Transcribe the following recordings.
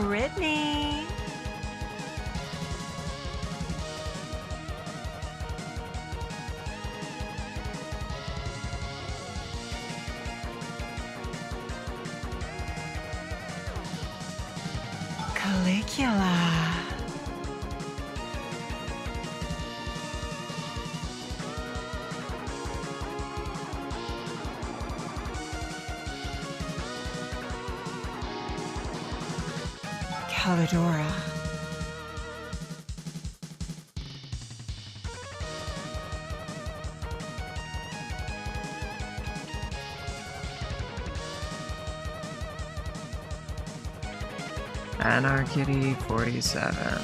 Brytknee. Calligula. Callidora. Anarchy 47.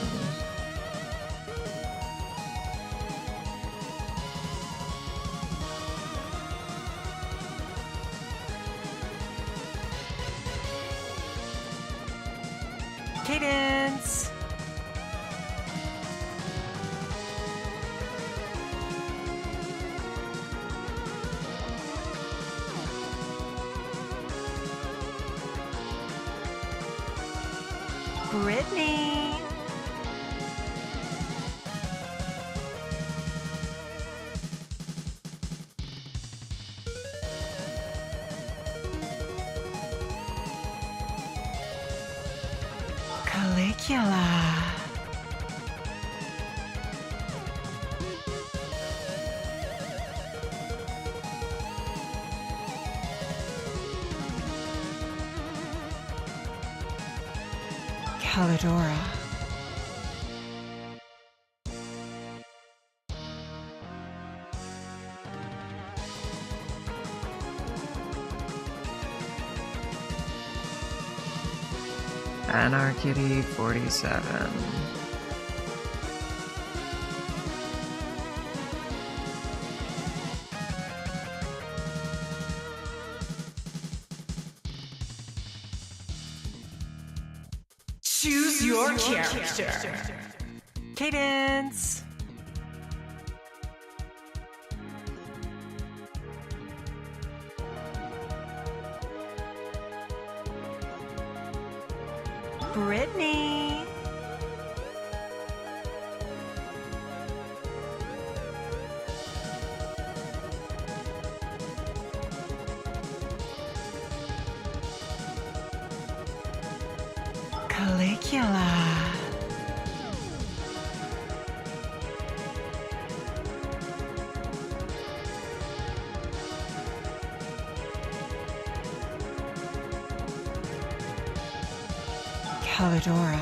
Cadence. Brytknee. Calligula. Callidora. Anarchy 47. Choose your character. Cadence. Brytknee. Calligula. Callidora.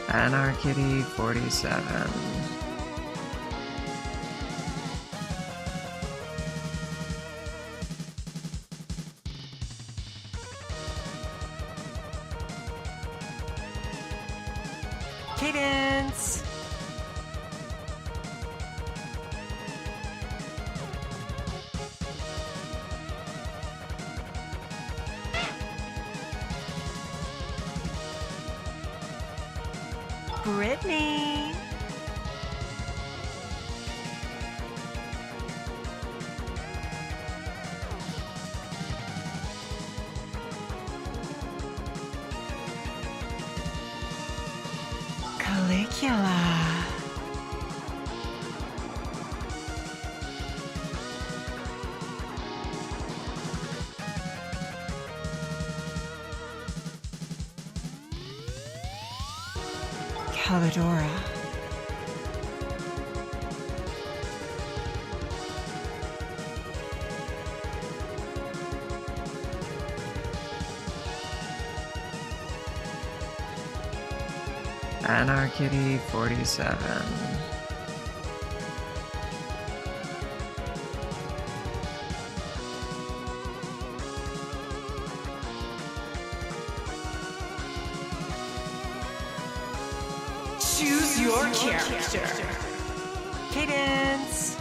Anarchy 47. Cadence. Brytknee. Calligula. Callidora. Anarchy 47. Choose your character. Cadence.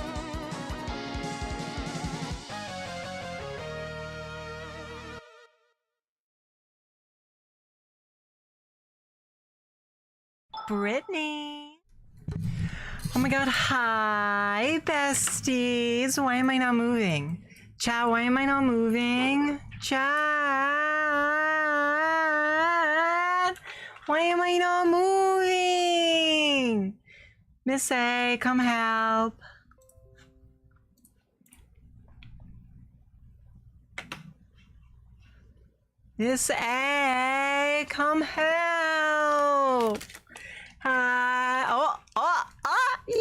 Brytknee. Oh my god, hi, besties. Why am I not moving? Chat, why am I not moving? Chat, why am I not moving? Miss A, come help. Miss A, come help. Yay!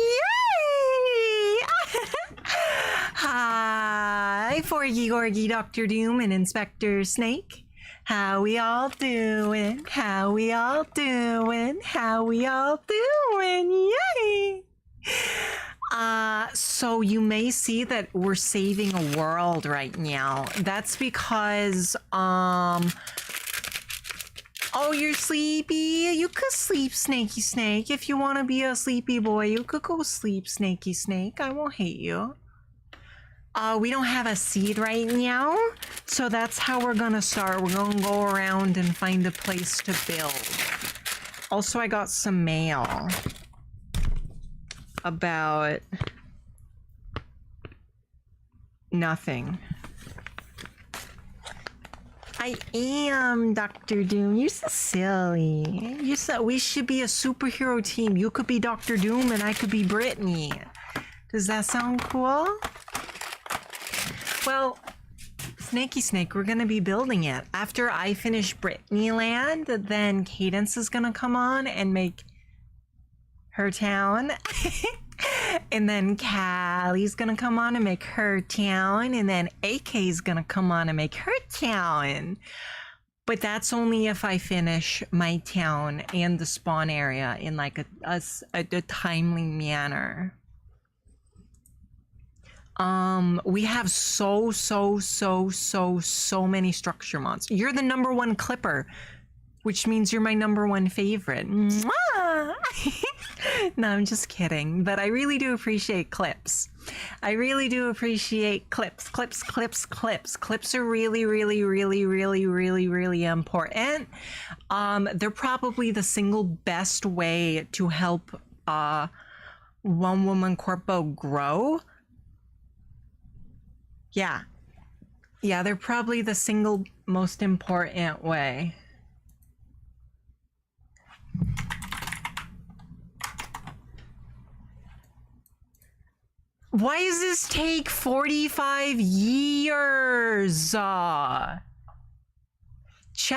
Hi, Forgy Gorgy, Dr. Doom, and Inspector Snake. How we all doing? How we all doing? How we all doing? Yay! So you may see that we're saving a world right now. That's because, oh, you're sleepy? You could sleep, Snakey Snake. If you want to be a sleepy boy, you could go sleep, Snakey Snake. I won't hate you. We don't have a seed right now, so that's how we're gonna start. We're gonna go around and find a place to build. Also, I got some mail about nothing. I am Dr. Doom. You're so silly. You're so, we should be a superhero team. You could be Dr. Doom and I could be Brytknee. Does that sound cool? Well, Snakey Snake, we're gonna be building it. After I finish Brytknee Land, then Cadence is gonna come on and make her town. And then Callie's gonna come on and make her town. And then AK's gonna come on and make her town. But that's only if I finish my town and the spawn area in like a timely manner. We have so many structure mods. You're the #1 clipper, which means you're my #1 favorite. Mwah! No, I'm just kidding, but I really do appreciate clips. I really do appreciate clips. Clips are really important. They're probably the single best way to help OneWomanCorpo grow. Yeah, they're probably the single most important way. Why does this take 45 years? Chat,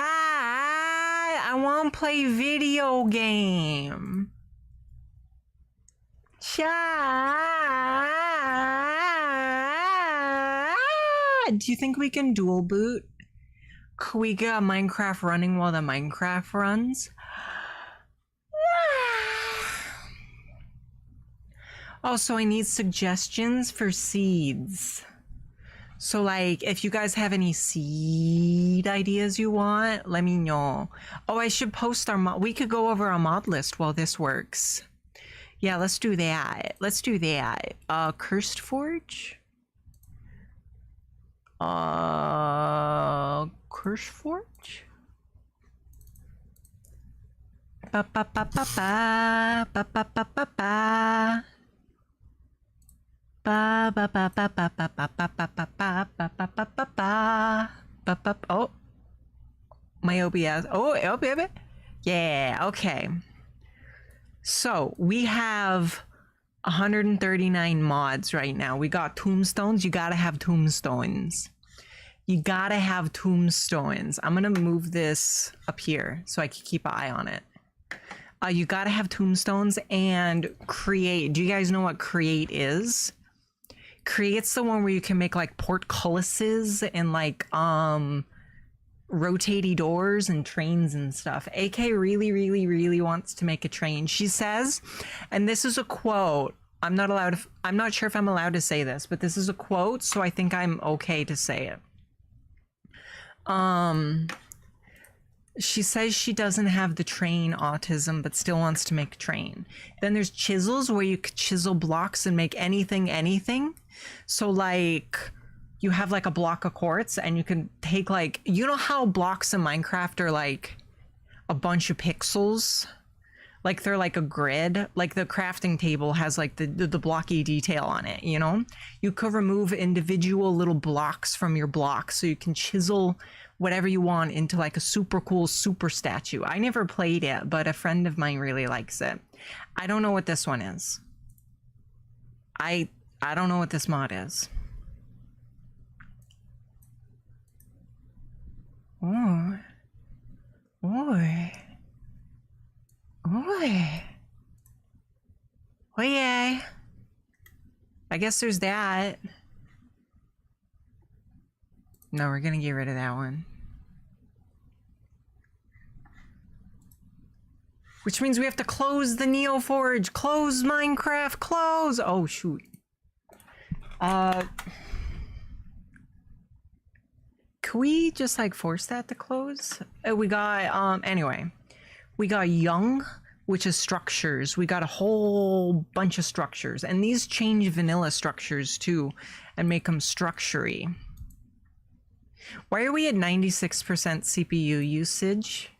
I want to play video game. Chat, do you think we can dual boot? Could we get Minecraft running while the Minecraft runs? Also, I need suggestions for seeds. So like, if you guys have any seed ideas you want, let me know. Oh, I should post our mod. We could go over our mod list while this works. Yeah, let's do that. Cursed Forge? Cursed Forge? Ba ba ba ba ba ba ba ba ba ba. Ba ba ba ba ba ba ba ba ba ba ba ba ba ba ba ba. Oh, my OBS. Oh, yeah. Okay. So we have 139 mods right now. We got tombstones. You gotta have tombstones. I'm gonna move this up here so I can keep an eye on it. You gotta have tombstones and create. Do you guys know what create is? Create's the one where you can make like portcullises and like rotating doors and trains and stuff. AK really wants to make a train. She says, and this is a quote. I'm not sure if I'm allowed to say this, but this is a quote, so I think I'm okay to say it. She says she doesn't have the train autism, but still wants to make a train. Then there's chisels, where you could chisel blocks and make anything. So like, you have like a block of quartz and you can take like, you know how blocks in Minecraft are like a bunch of pixels? Like they're like a grid, like the crafting table has like the blocky detail on it, you know? You could remove individual little blocks from your blocks so you can chisel whatever you want into like a super cool super statue. I never played it, but a friend of mine really likes it. I don't know what this one is. I don't know what this mod is. Oh. Oi. Oi. Oh yeah. I guess there's that. No, we're gonna get rid of that one. Which means we have to close the Neoforge. Close Minecraft. Close. Oh shoot. Can we just like force that to close? We got anyway. We got young, which is structures. We got a whole bunch of structures, and these change vanilla structures too and make them structure-y. Why are we at 96% CPU usage?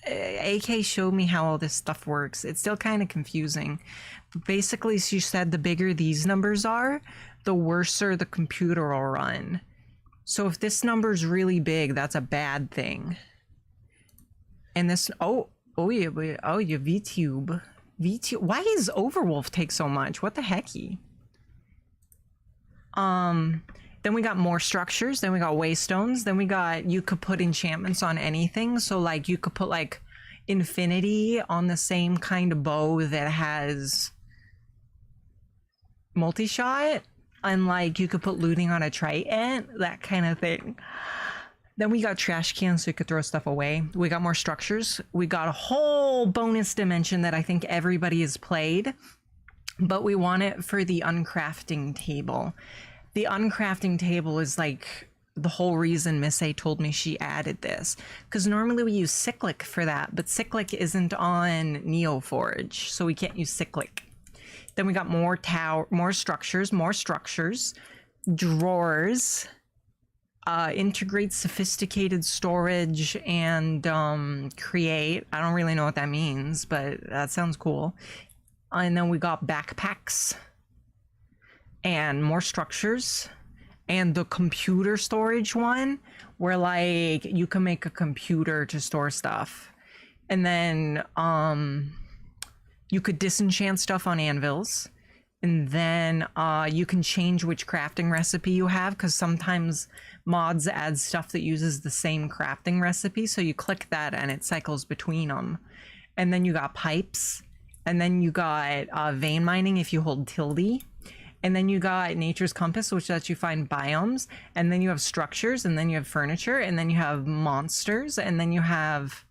AK showed me how all this stuff works. It's still kind of confusing. But basically, she said the bigger these numbers are, the worser the computer will run. So if this number's really big, that's a bad thing. And this, oh yeah, you VTube. Why does Overwolf take so much? What the hecky? Then we got more structures, then we got waystones, then we got, you could put enchantments on anything. So like you could put like infinity on the same kind of bow that has multi-shot. And like you could put looting on a trident, that kind of thing. Then we got trash cans so you could throw stuff away. We got more structures. We got a whole bonus dimension that I think everybody has played, but we want it for the uncrafting table. The uncrafting table is like the whole reason Miss A told me she added this, because normally we use cyclic for that, but cyclic isn't on Neoforge, so we can't use cyclic. Then we got more structures, drawers, integrate sophisticated storage, and create. I don't really know what that means, but that sounds cool. And then we got backpacks and more structures, and the computer storage one, where like you can make a computer to store stuff. And then you could disenchant stuff on anvils, and then you can change which crafting recipe you have, because sometimes mods add stuff that uses the same crafting recipe, so you click that and it cycles between them. And then you got pipes, and then you got vein mining if you hold tilde, and then you got nature's compass, which lets you find biomes, and then you have structures, and then you have furniture, and then you have monsters, and then you have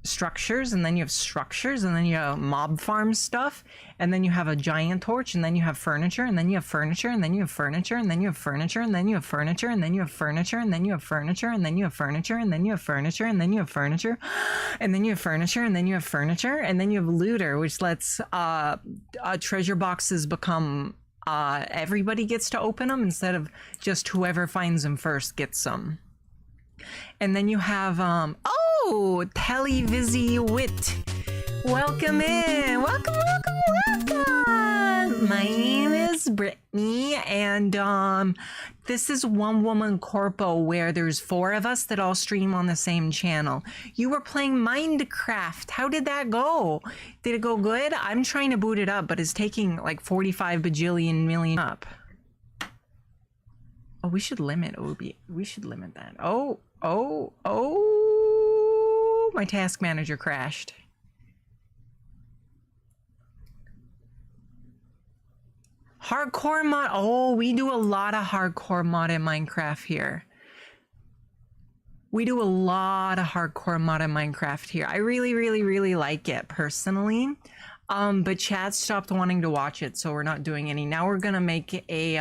structures, and then you have structures, and then you have mob farm stuff, and then you have a giant torch, and then you have furniture, and then you have furniture, and then you have furniture, and then you have furniture, and then you have furniture, and then you have furniture, and then you have furniture, and then you have furniture, and then you have furniture, and then you have furniture, and then you have furniture, and then you have furniture, and then you have looter, which lets treasure boxes become everybody gets to open them instead of just whoever finds them first gets them. And then you have oh, Televisi Wit, welcome in, welcome. My name is Brytknee, and this is OneWomanCorpo, where there's 4 of us that all stream on the same channel. You were playing Minecraft. How did that go? Did it go good? I'm trying to boot it up, but it's taking like 45 bajillion million up. Oh, we should limit OB. We should limit that. Oh, my task manager crashed. Hardcore mod. Oh, we do a lot of hardcore mod in Minecraft here. We do a lot of hardcore mod in Minecraft here. I really like it personally. But chat stopped wanting to watch it, so we're not doing any. Now we're gonna make a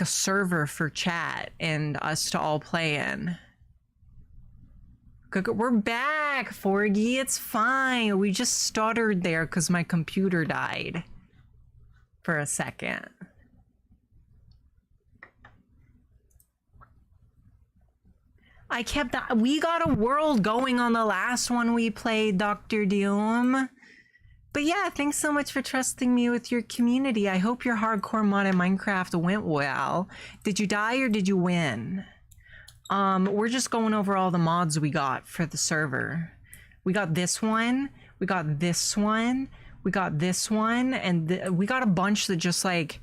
server for chat and us to all play in. We're back, Forgy. It's fine. We just stuttered there because my computer died for a second. I kept that. We got a world going on the last one we played, Dr. Doom. But yeah, thanks so much for trusting me with your community. I hope your hardcore mod in Minecraft went well. Did you die or did you win? We're just going over all the mods we got for the server. We got this one, we got this one, we got this one, and we got a bunch that just like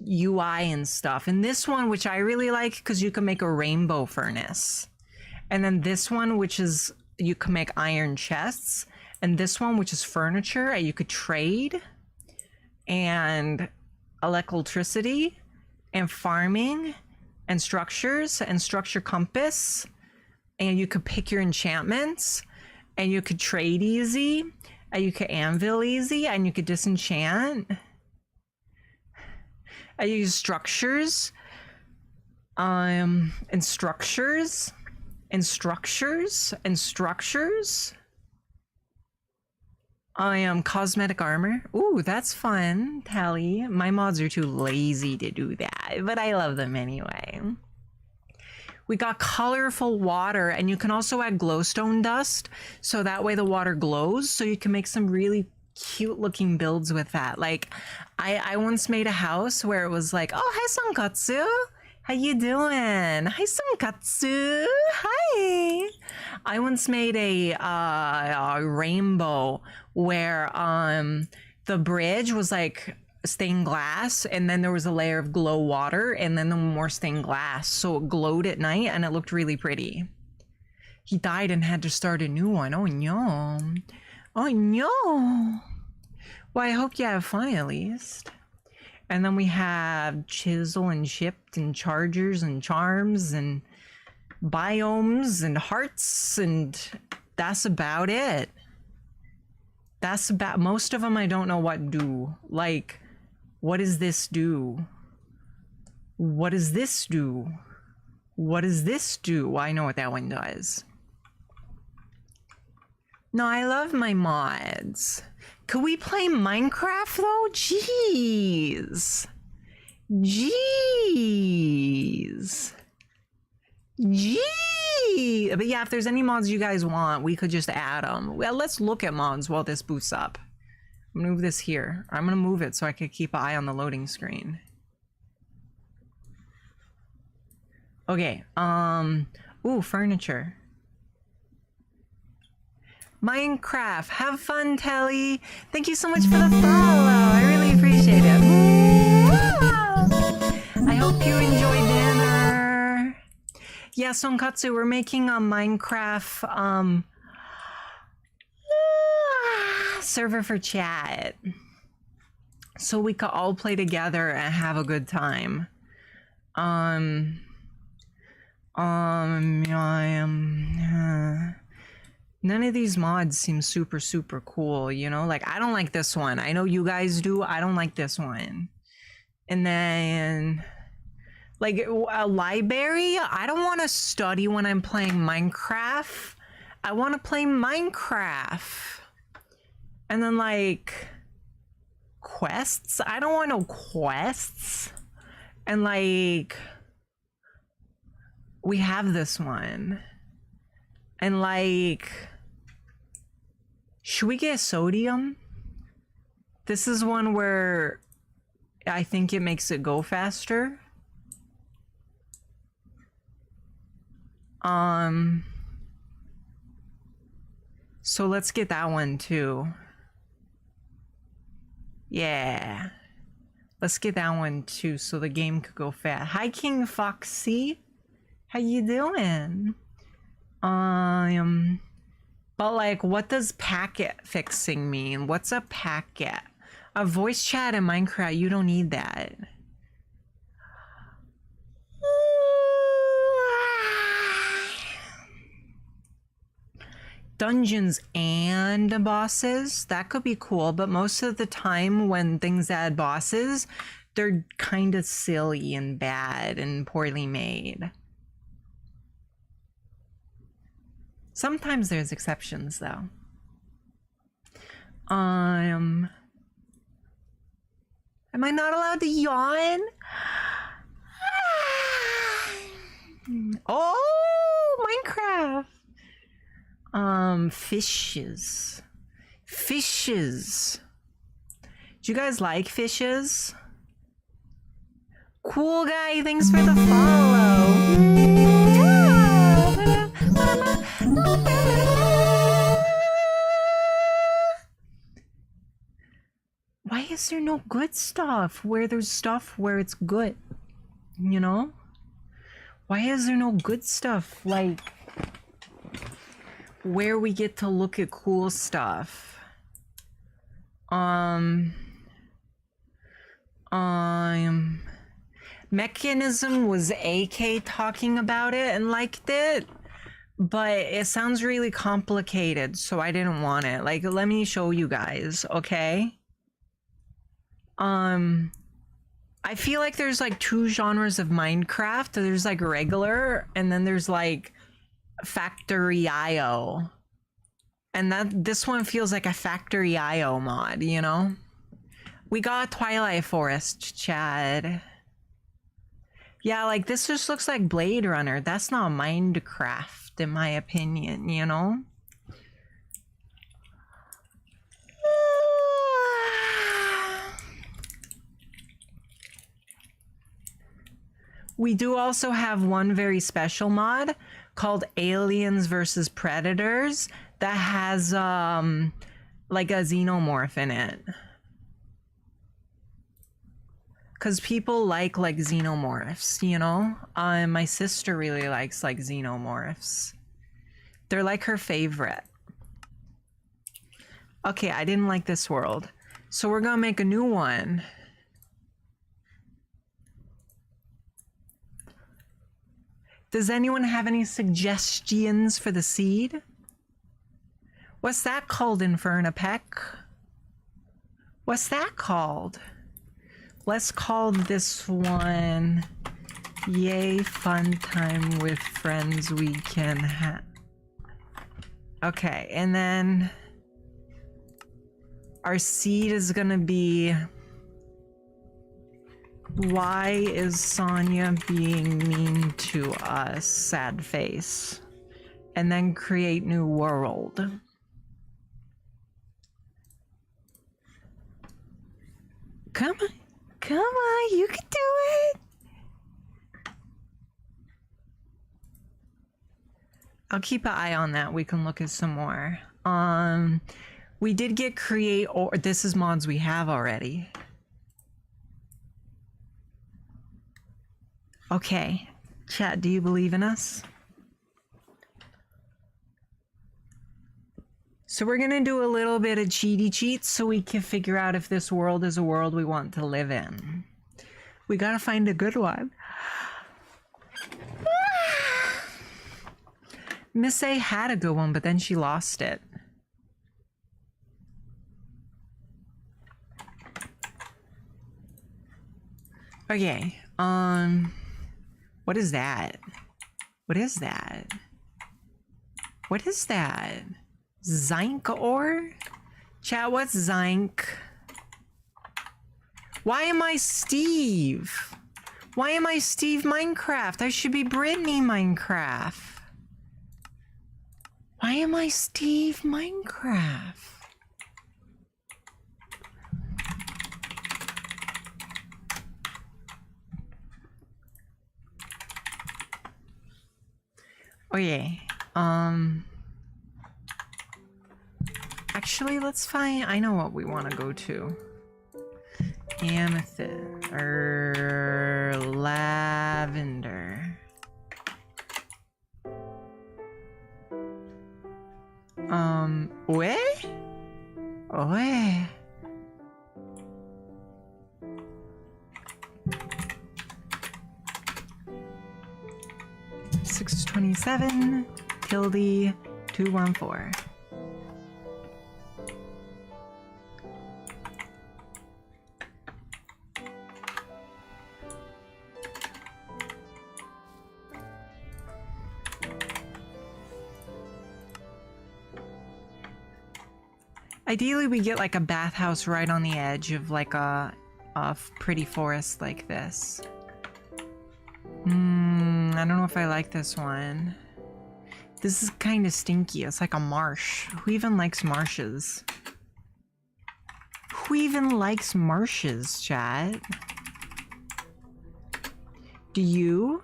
UI and stuff. And this one, which I really like because you can make a rainbow furnace. And then this one, which is you can make iron chests. And this one, which is furniture, and you could trade, and electricity, and farming, and structures, and structure compass, and you could pick your enchantments, and you could trade easy, and you could anvil easy, and you could disenchant, and you use structures, and structures, and structures, and structures. I am cosmetic armor. Ooh, that's fun, Tally. My mods are too lazy to do that, but I love them anyway. We got colorful water, and you can also add glowstone dust, so that way the water glows, so you can make some really cute looking builds with that. Like, I once made a house where it was like, oh, hi, Sankatsu. How you doing? Hi, Sankatsu. Hi. I once made a rainbow where the bridge was like stained glass, and then there was a layer of glow water, and then more stained glass, so it glowed at night and it looked really pretty. He died and had to start a new one. Oh no. Oh no. Well, I hope you have fun at least. And then we have chisel and chipped and chargers and charms and biomes and hearts, and that's about it. That's about, most of them I don't know what do. Like, what does this do? What does this do? What does this do? Well, I know what that one does. No, I love my mods. Could we play Minecraft though? Jeez. Jeez. Gee. But yeah, if there's any mods you guys want, we could just add them. Well, let's look at mods while this boots up. I'm gonna move this here. I'm gonna move it so I can keep an eye on the loading screen. Okay, ooh, furniture. Minecraft, have fun, Telly. Thank you so much for the follow. I really appreciate it. I hope you enjoyed dinner. Yeah, Sonkatsu, we're making a Minecraft server for chat, so we could all play together and have a good time. None of these mods seem super cool, you know? Like, I don't like this one. I know you guys do. I don't like this one. And then, like, a library? I don't want to study when I'm playing Minecraft. I want to play Minecraft. And then, like, quests? I don't want no quests. And, like, we have this one. And, like, should we get sodium? This is one where I think it makes it go faster. So let's get that one too. Yeah. Let's get that one too so the game could go fast. Hi, King Foxy. How you doing? But like, what does packet fixing mean? What's a packet? A voice chat in Minecraft, you don't need that. Dungeons and bosses, that could be cool, but most of the time when things add bosses, they're kind of silly and bad and poorly made. Sometimes there's exceptions though. Am I not allowed to yawn? Oh, Minecraft. Fishes. Fishes. Do you guys like fishes? Cool guy, thanks for the follow. Why is there no good stuff where there's stuff where it's good? You know? Why is there no good stuff like where we get to look at cool stuff? Mechanism was AK talking about it and liked it, but it sounds really complicated, so I didn't want it. Like, let me show you guys, okay? I feel like there's like two genres of Minecraft. There's like regular, and then there's like Factory IO. And this one feels like a Factory IO mod, you know? We got Twilight Forest, Chad. Yeah, like this just looks like Blade Runner. That's not Minecraft, in my opinion, you know? We do also have one very special mod called Aliens versus Predators that has like a xenomorph in it. Cause people like xenomorphs, you know? My sister really likes like xenomorphs. They're like her favorite. Okay, I didn't like this world. So we're gonna make a new one. Does anyone have any suggestions for the seed? What's that called, Infernapec? What's that called? Let's call this one Yay Fun Time with Friends We Can Have. Okay, and then our seed is gonna be why is Sonia being mean to us? Sad face. And then create new world. Come on. Come on, you can do it. I'll keep an eye on that. We can look at some more. We did get create, or this is mods we have already. Okay, chat, do you believe in us? So we're gonna do a little bit of cheaty cheats so we can figure out if this world is a world we want to live in. We gotta find a good one. Miss A had a good one, but then she lost it. Okay, what is that? What is that? What is that? Zinc ore? Chat, what's zinc? Why am I Steve? Why am I Steve Minecraft? I should be Brytknee Minecraft. Why am I Steve Minecraft? Okay, actually, let's find, I know what we want to go to. Amethyst, or lavender. Where? Where? $627 tilde 214. Ideally, we get like a bathhouse right on the edge of like a pretty forest like this. I don't know if I like this one. This is kind of stinky. It's like a marsh. Who even likes marshes? Who even likes marshes, chat? Do you?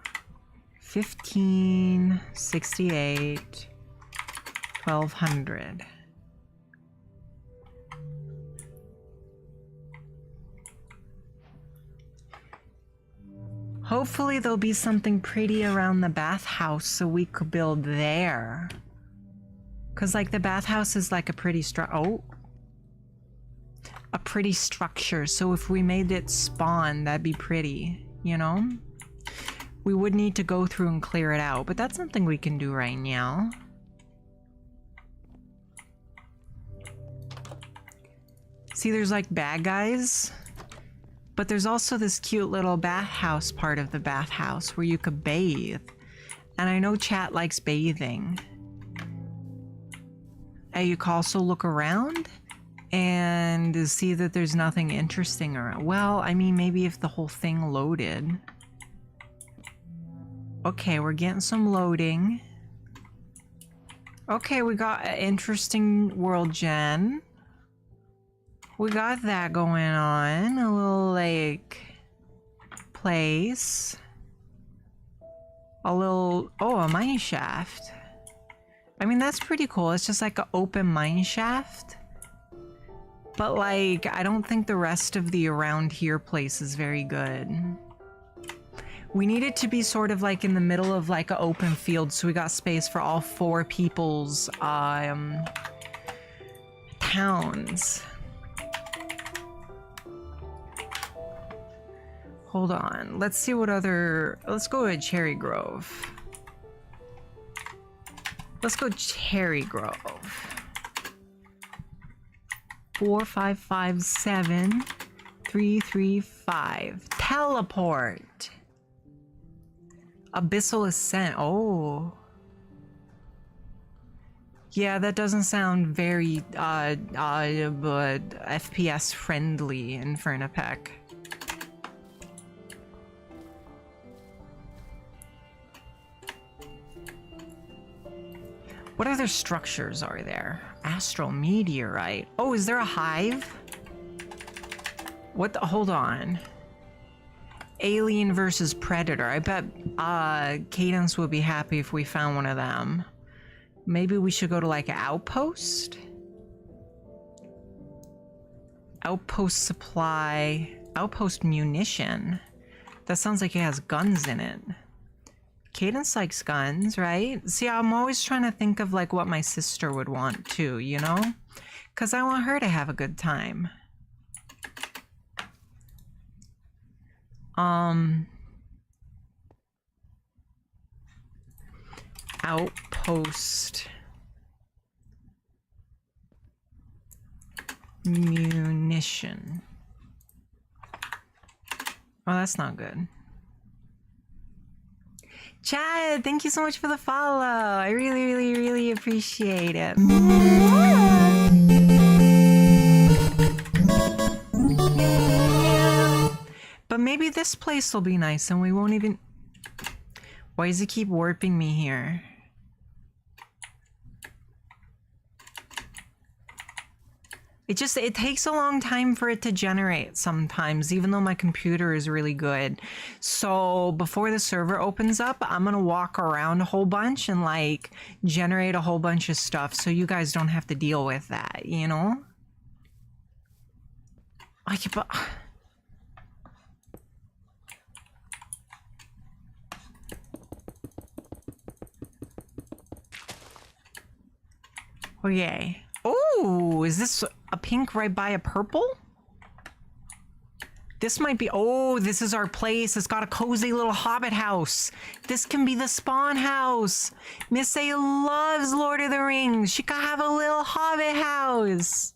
1568 1200. Hopefully there'll be something pretty around the bathhouse so we could build there. Cause like the bathhouse is like a pretty a pretty structure. So if we made it spawn, that'd be pretty, you know? We would need to go through and clear it out, but that's something we can do right now. See, there's like bad guys. But there's also this cute little bathhouse part of the bathhouse where you could bathe. And I know chat likes bathing. And you can also look around and see that there's nothing interesting around. Well, I mean, maybe if the whole thing loaded. Okay, we're getting some loading. Okay, we got an interesting world gen. We got that going on, a little like place, a little, oh, a mine shaft. I mean, that's pretty cool. It's just like an open mine shaft. But like, I don't think the rest of the around here place is very good. We need it to be sort of like in the middle of like an open field, so we got space for all 4 people's towns. Hold on, let's see what other, let's go to Cherry Grove. Let's go Cherry Grove. 4557 335. Teleport. Abyssal Ascent. Oh. Yeah, that doesn't sound very but FPS friendly in Fernapec. What other structures are there? Astral meteorite. Oh, is there a hive? What the, hold on. Alien versus Predator. I bet Cadence would be happy if we found one of them. Maybe we should go to like an outpost? Outpost supply. Outpost munition. That sounds like it has guns in it. Cadence likes guns, right? See, I'm always trying to think of like what my sister would want too, you know? Because I want her to have a good time. Outpost munition. Oh, that's not good. Chad, thank you so much for the follow. I really, really, really appreciate it. But maybe this place will be nice and we won't even... Why does it keep warping me here? It takes a long time for it to generate sometimes, even though my computer is really good. So before the server opens up, I'm gonna walk around a whole bunch and like generate a whole bunch of stuff so you guys don't have to deal with that, you know? I keep... Okay. Oh, is this a pink right by a purple? This might be, oh, this is our place. It's got a cozy little hobbit house. This can be the spawn house. Miss A loves Lord of the Rings. She could have a little hobbit house.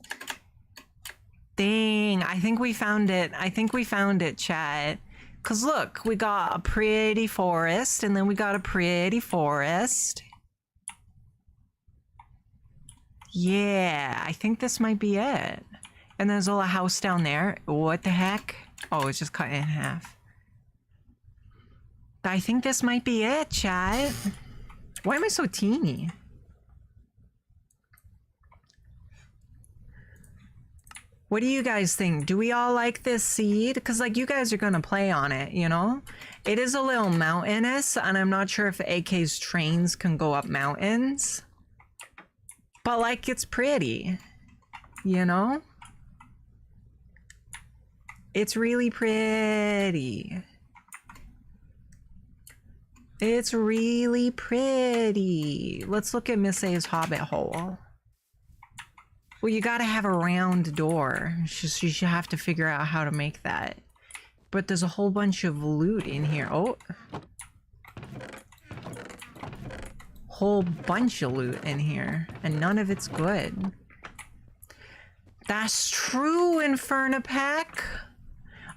Dang, I think we found it. I think we found it, chat. Cause look, we got a pretty forest and then we got a pretty forest. Yeah, I think this might be it. And there's a little house down there. What the heck? Oh, it's just cut in half. I think this might be it, chat. Why am I so teeny? What do you guys think? Do we all like this seed? Because like you guys are gonna play on it, you know? It is a little mountainous, and I'm not sure if AK's trains can go up mountains. But like it's pretty, you know? It's really pretty. It's really pretty. Let's look at Miss A's hobbit hole. Well, you gotta have a round door. You should have to figure out how to make that. But there's a whole bunch of loot in here. Oh. Whole bunch of loot in here. And none of it's good. That's true, Infernapack.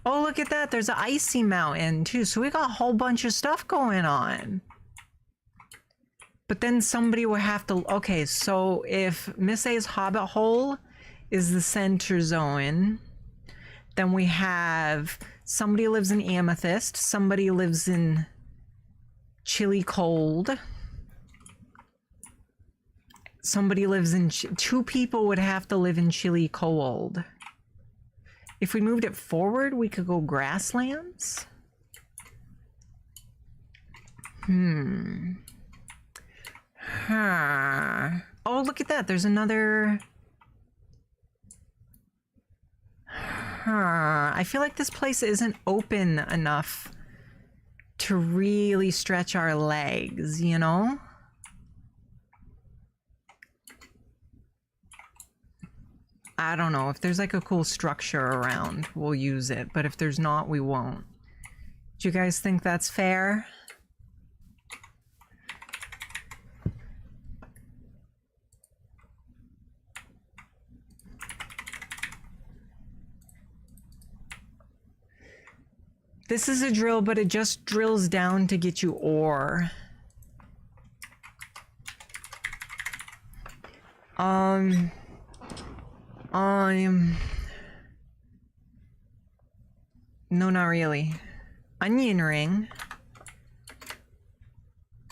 Oh, look at that. There's an icy mountain, too. So we got a whole bunch of stuff going on. But then somebody will have to... Okay, so if Miss A's hobbit hole is the center zone, then we have... Somebody lives in Amethyst. Somebody lives in Chilly Cold. Somebody lives in... Two people would have to live in Chilly Cold. If we moved it forward, we could go grasslands. Oh, look at that. There's another... I feel like this place isn't open enough to really stretch our legs, you know? I don't know. If there's like a cool structure around, we'll use it. But if there's not, we won't. Do you guys think that's fair? This is a drill, but it just drills down to get you ore. No, not really. Onion ring.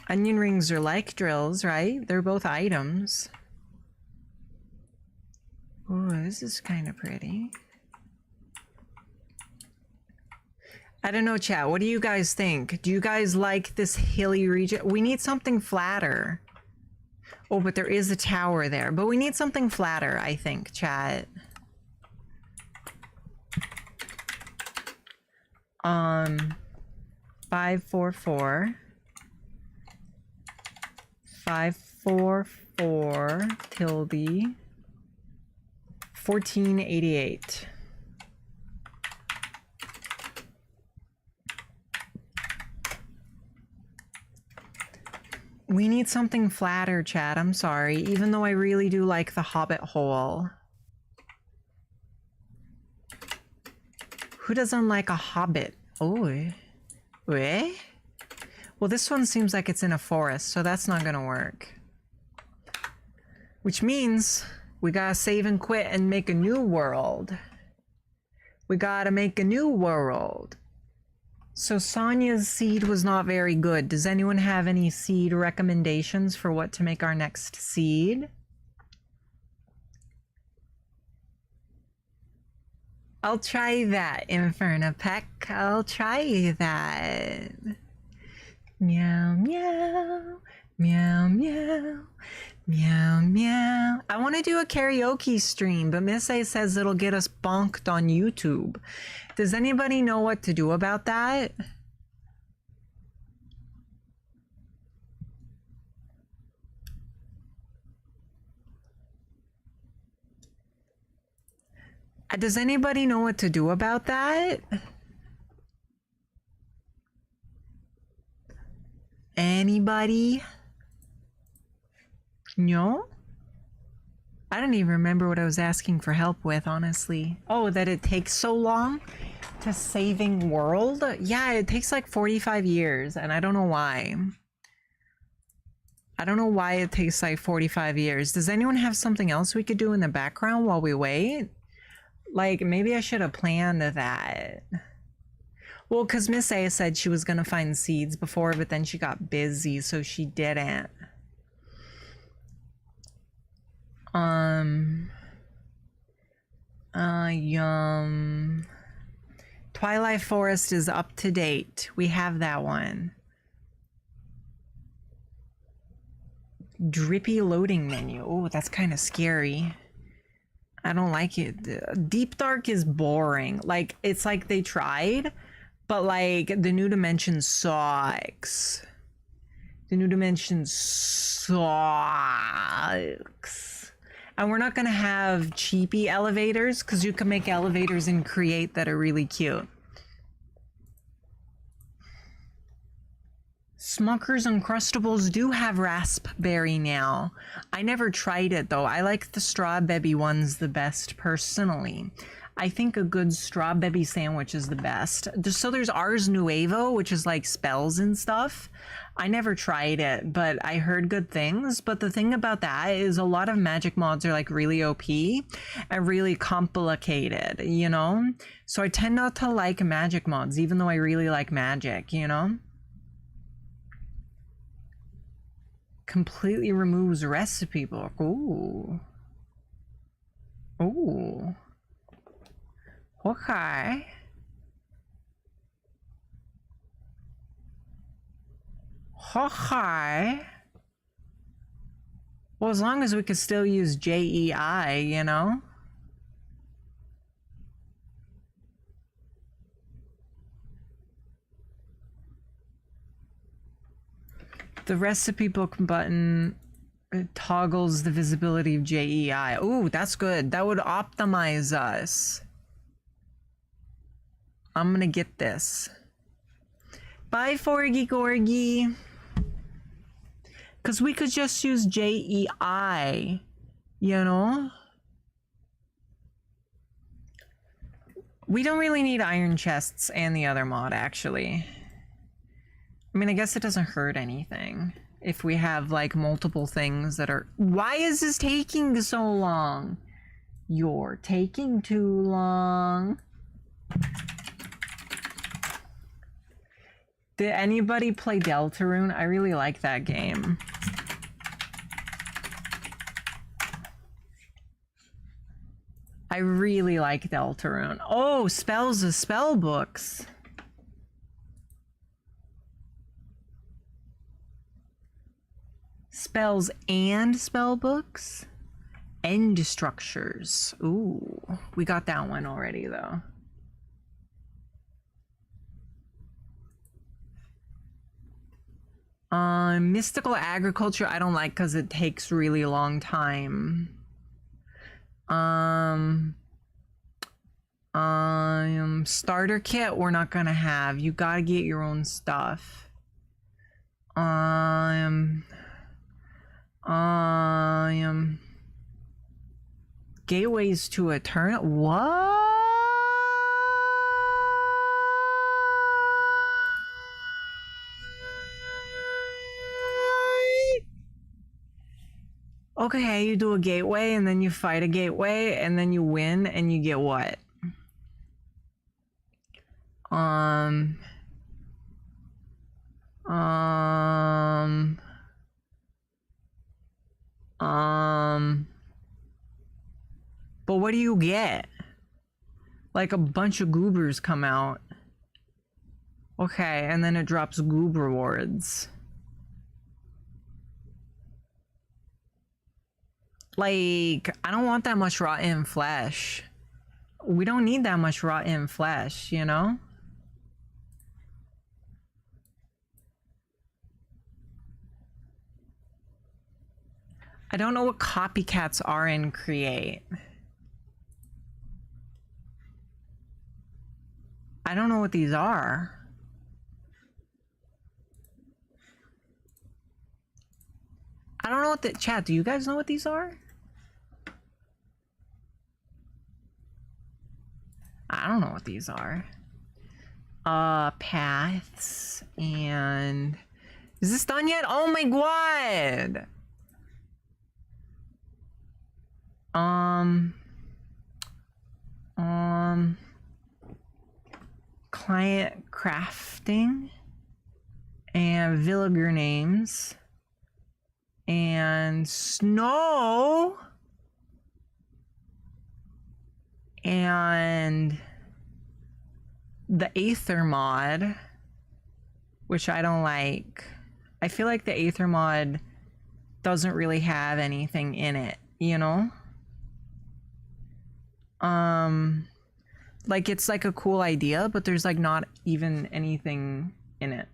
Onion rings are like drills, right? They're both items. Oh, this is kind of pretty. I don't know, chat. What do you guys think? Do you guys like this hilly region? We need something flatter. Oh, but there is a tower there. But we need something flatter, I think, chat. 544. 544 tilde 1488. We need something flatter, chat. I'm sorry. Even though I really do like the hobbit hole. Who doesn't like a hobbit? Oh. Eh? Well, this one seems like it's in a forest, so that's not gonna work. Which means we gotta save and quit and make a new world. We gotta make a new world. So Sonia's seed was not very good. Does anyone have any seed recommendations for what to make our next seed? I'll try that, Infernapack. I'll try that. Meow, meow. Meow, meow. Meow, meow. I want to do a karaoke stream, but Miss A says it'll get us bonked on YouTube. Does anybody know what to do about that? Does anybody know what to do about that? Anybody? No? I don't even remember what I was asking for help with, honestly. Oh, that it takes so long to saving world? Yeah, it takes like 45 years, and I don't know why. I don't know why it takes like 45 years. Does anyone have something else we could do in the background while we wait? Like, maybe I should have planned that. Well, because Miss A said she was gonna find seeds before, but then she got busy, so she didn't. Twilight Forest is up to date. We have that one. Drippy loading menu. Oh, that's kind of scary. I don't like it. Deep Dark is boring. Like, it's like they tried, but like the New Dimension sucks. The New Dimension sucks. And we're not gonna have cheapy elevators because you can make elevators in Create that are really cute. Smucker's Uncrustables do have raspberry now. I never tried it though. I like the strawberry ones the best personally. I think a good strawberry sandwich is the best. So there's Ars Nuevo, which is like spells and stuff. I never tried it, but I heard good things. But the thing about that is a lot of magic mods are like really OP and really complicated, you know? So I tend not to like magic mods, even though I really like magic, you know? Completely removes recipe book. Ooh. Ooh. Okay. Okay. Well, as long as we could still use JEI, you know? The recipe book button toggles the visibility of JEI. Ooh, that's good. That would optimize us. I'm gonna get this. Bye, Forgy Gorgy. Because we could just use JEI, you know? We don't really need iron chests and the other mod, actually. I mean, I guess it doesn't hurt anything if we have like multiple things that are... Why is this taking so long? You're taking too long. Did anybody play Deltarune? I really like that game. I really like Deltarune. Oh, spells of spell books. Spells and spell books? End structures. Ooh, we got that one already though. Mystical agriculture I don't like because it takes really long time. Starter kit we're not gonna have. You gotta get your own stuff. Gateways to Eternal. What? Okay, you do a gateway and then you fight a gateway and then you win and you get what? But what do you get? Like a bunch of goobers come out. Okay, and then it drops goob rewards. Like, I don't want that much rotten flesh. We don't need that much rotten flesh, you know? I don't know what copycats are in Create. I don't know what these are. I don't know what the chat, do you guys know what these are? I don't know what these are. Paths and... Is this done yet? Oh my god! Client crafting and villager names and snow and the Aether mod, which I don't like. I feel like the Aether mod doesn't really have anything in it, you know? Like it's like a cool idea, but there's like not even anything in it.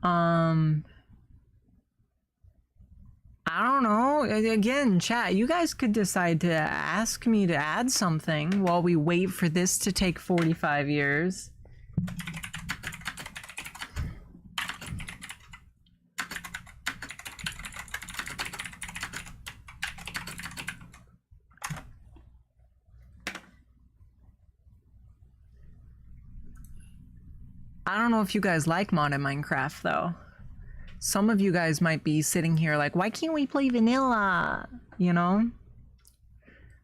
I don't know. Again, chat, you guys could decide to ask me to add something while we wait for this to take 45 years. I don't know if you guys like modded Minecraft though. Some of you guys might be sitting here like, why can't we play vanilla? You know?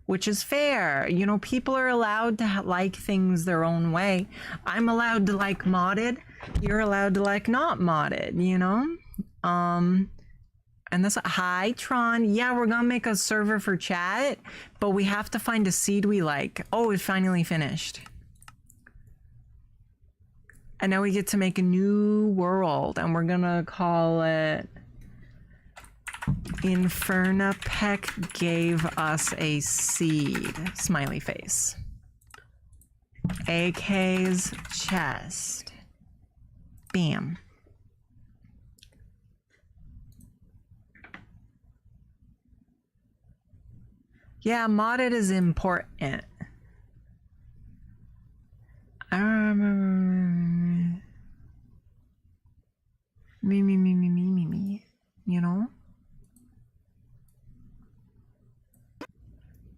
Which is fair. You know, people are allowed to like things their own way. I'm allowed to like modded. You're allowed to like not modded, you know? And that's hi Tron. Yeah, we're gonna make a server for chat, but we have to find a seed we like. Oh, it finally finished. And now we get to make a new world, and we're gonna call it Infernapec gave us a seed. Smiley face. AK's chest. Bam. Yeah, modded is important. I remember me, you know?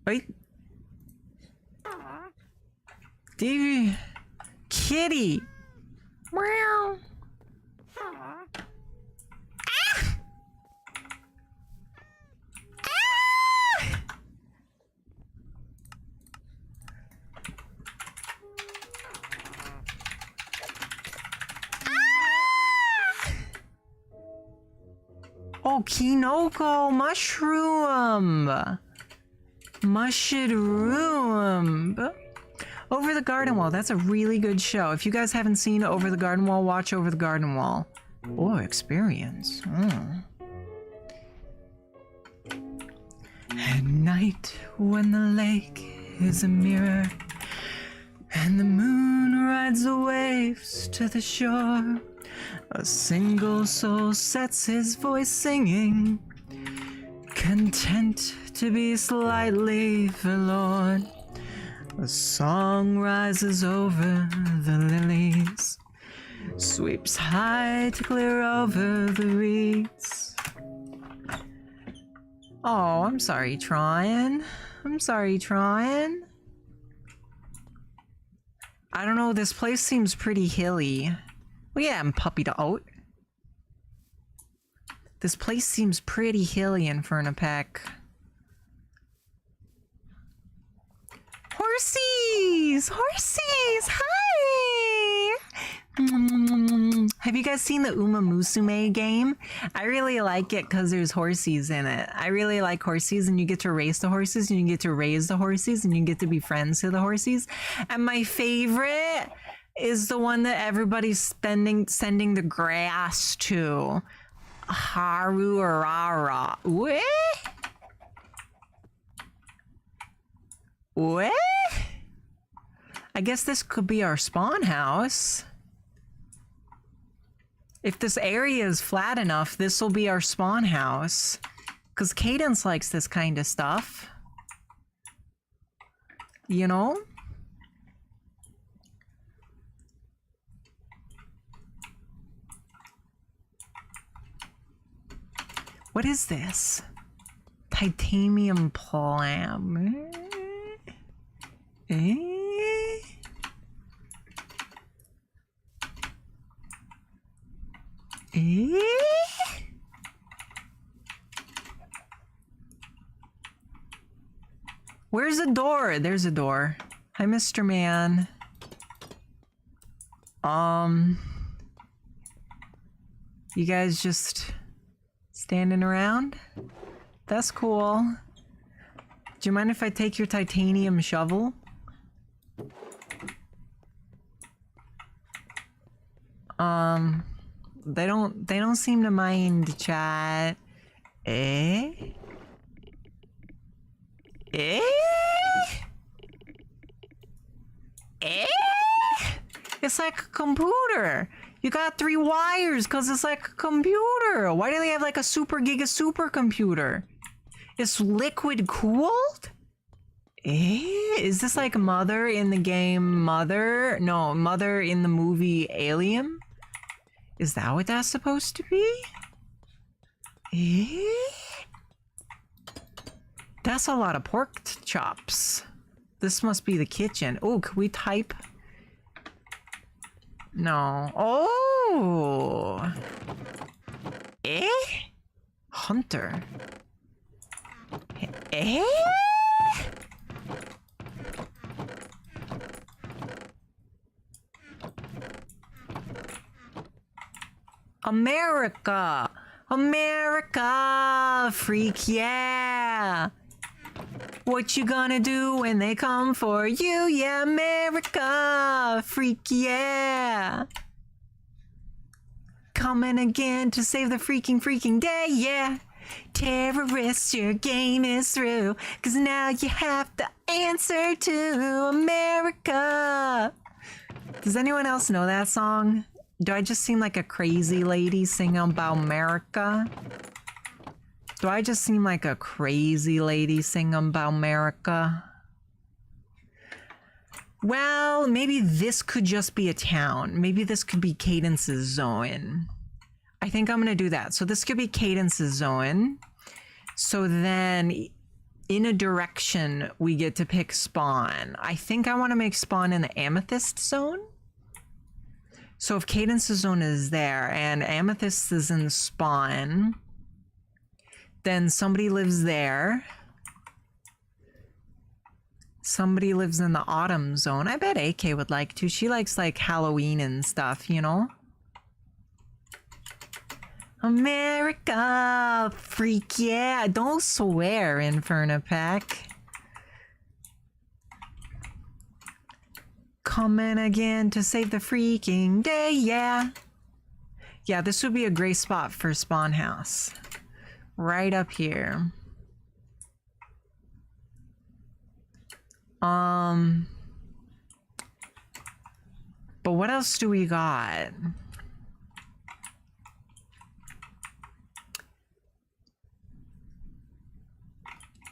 Wait. Dude. Kitty. Meow. Oh, Kinoko mushroom. Mushroom. Over the Garden Wall. That's a really good show. If you guys haven't seen Over the Garden Wall, watch Over the Garden Wall. Oh, experience. Oh. At night when the lake is a mirror and the moon rides the waves to the shore, a single soul sets his voice singing, content to be slightly forlorn. A song rises over the lilies, sweeps high to clear over the reeds. Oh, I'm sorry, Tryon. I'm sorry, Tryon. I don't know, this place seems pretty hilly. Well, yeah, I'm puppy to oat. This place seems pretty hilly in Infernapec. Horsies! Horsies! Hi! Have you guys seen the Uma Musume game? I really like it because there's horsies in it. I really like horsies, and you get to race the horses, and you get to raise the horsies, and you get to be friends to the horsies. And my favorite is the one that everybody's sending the grass to. Haruarara. What? What? I guess this could be our spawn house. If this area is flat enough, this will be our spawn house. Because Cadence likes this kind of stuff. You know? What is this? Titanium plam. Eh? Eh? Where's the door? There's a door. Hi, Mr. Man. You guys just standing around? That's cool. Do you mind if I take your titanium shovel? They don't seem to mind, chat. Eh? Eh? Eh? It's like a computer. You got 3 wires because it's like a computer. Why do they have like a super giga supercomputer? It's liquid cooled? Eh? Is this like Mother in the game Mother? No, Mother in the movie Alien? Is that what that's supposed to be? Eh? That's a lot of pork chops. This must be the kitchen. Oh, can we type? No. Oh! Eh? Hunter. Eh? America! America! Freak, yeah! What you gonna do when they come for you? Yeah, America! Freak, yeah! Coming again to save the freaking day, yeah! Terrorists, your game is through, 'cause now you have the answer to America! Does anyone else know that song? Do I just seem like a crazy lady singing about America? Do I just seem like a crazy lady singing about America? Well, maybe this could just be a town. Maybe this could be Cadence's zone. I think I'm gonna do that. So this could be Cadence's zone. So then in a direction, we get to pick spawn. I think I wanna make spawn in the Amethyst zone. So if Cadence's zone is there and Amethyst is in spawn, then somebody lives there. Somebody lives in the autumn zone. I bet AK would like to. She likes like Halloween and stuff, you know? America! Freak, yeah! Don't swear, Inferno Pack. Coming again to save the freaking day, yeah! Yeah, this would be a great spot for spawn house. Right up here. But what else do we got?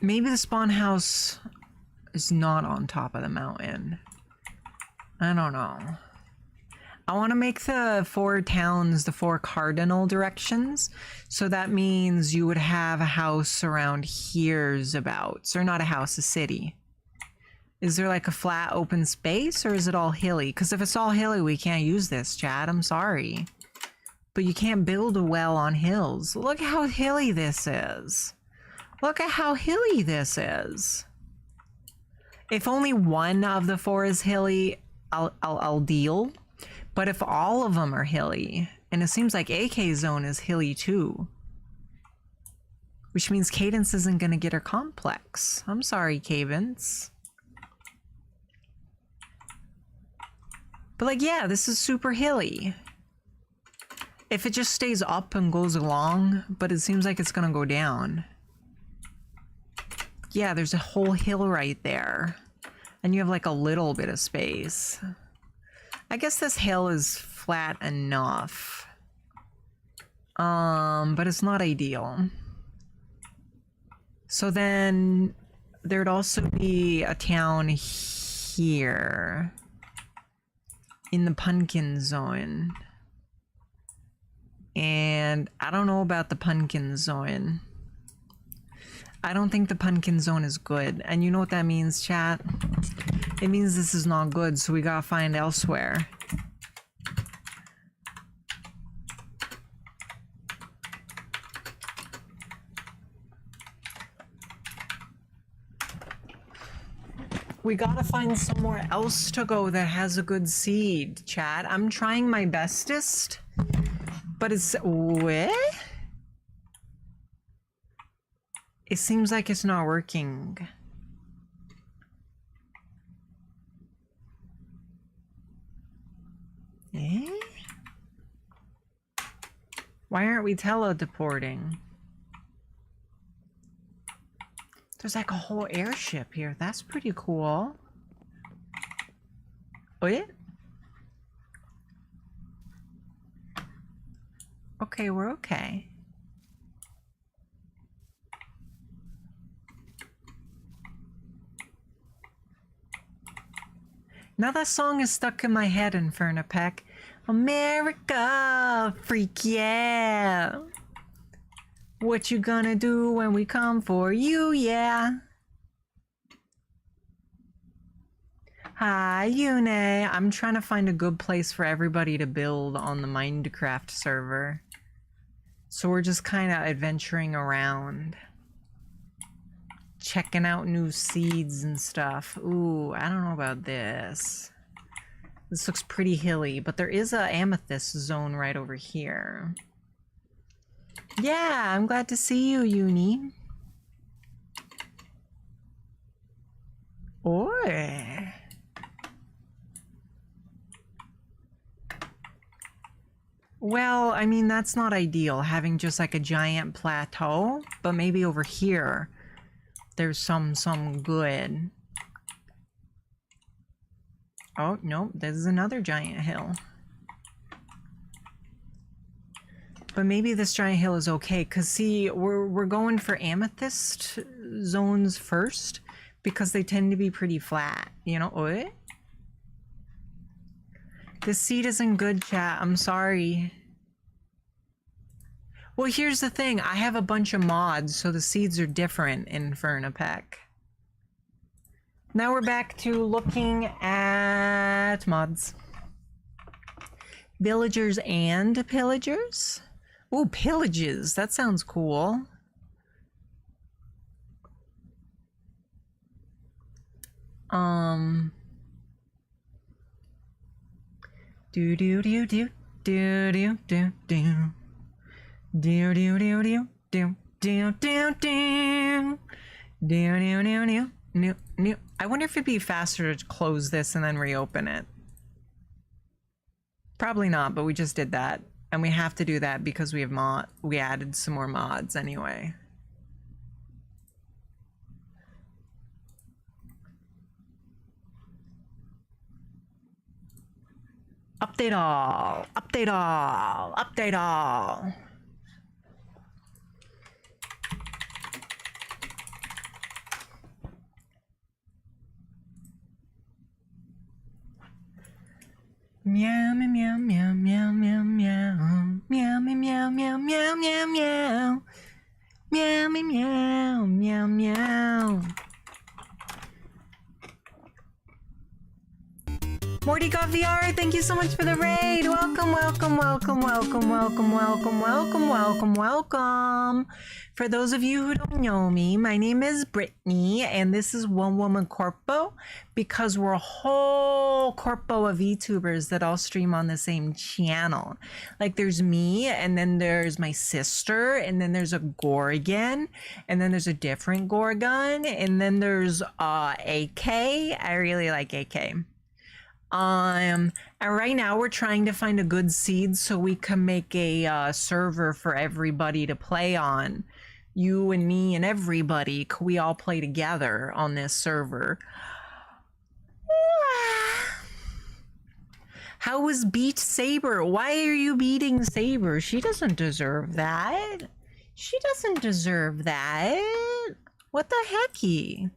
Maybe the spawn house is not on top of the mountain. I don't know. I want to make the 4 towns the 4 cardinal directions. So that means you would have a house around here's about. Or not a house, a city. Is there like a flat open space or is it all hilly? Because if it's all hilly, we can't use this, Chad. I'm sorry. But you can't build a well on hills. Look how hilly this is. Look at how hilly this is. If only one of the 4 is hilly, I'll deal. But if all of them are hilly, and it seems like AK zone is hilly too, which means Cadence isn't going to get her complex. I'm sorry, Cadence. But like, yeah, this is super hilly. If it just stays up and goes along, but it seems like it's going to go down. Yeah, there's a whole hill right there. And you have like a little bit of space. I guess this hill is flat enough. But it's not ideal. So then there'd also be a town here in the pumpkin zone. And I don't know about the pumpkin zone. I don't think the pumpkin zone is good. And you know what that means, chat? It means this is not good, so we gotta find elsewhere. We gotta find somewhere else to go that has a good seed, chat. I'm trying my bestest, but it's... What? It seems like it's not working. Eh? Why aren't we teleporting? There's like a whole airship here. That's pretty cool. Oh, yeah? Okay, we're okay. Now that song is stuck in my head, Infernapec. America, freak yeah. What you gonna do when we come for you, yeah? Hi, Yune. I'm trying to find a good place for everybody to build on the Minecraft server. So we're just kind of adventuring around. Checking out new seeds and stuff. Ooh, I don't know about this. This looks pretty hilly, but there is a amethyst zone right over here. Yeah, I'm glad to see you, Uni. Oi. Well, I mean, that's not ideal, having just like a giant plateau, but maybe over here there's some good. Oh, no, this is another giant hill. But maybe this giant hill is okay, because see, we're going for amethyst zones first, because they tend to be pretty flat, you know? What? This seed isn't good, chat. I'm sorry. Well, here's the thing. I have a bunch of mods, so the seeds are different in Infernapec. Now we're back to looking at mods. Villagers and pillagers? Ooh, pillages. That sounds cool. Do do do do do do do do do do do do do do do do do do do. I wonder if it'd be faster to close this and then reopen it. Probably not, but we just did that, and we have to do that because we have we added some more mods anyway. Update all, update all, update all. Meow meow meow meow meow meow meow meow meow meow meow meow meow meow meow meow meow. Morty Got VR, thank you so much for the raid. Welcome, welcome, welcome, welcome, welcome, welcome, welcome, welcome, welcome. For those of you who don't know me, my name is Brytknee, and this is OneWomanCorpo, because we're a whole corpo of VTubers that all stream on the same channel. Like there's me, and then there's my sister, and then there's a Gorgon, and then there's a different Gorgon, and then there's AK. I really like AK. And right now we're trying to find a good seed so we can make a server for everybody to play on. You and me and everybody, could we all play together on this server? How was Beat Saber? Why are you beating Saber? She doesn't deserve that. She doesn't deserve that. What the hecky?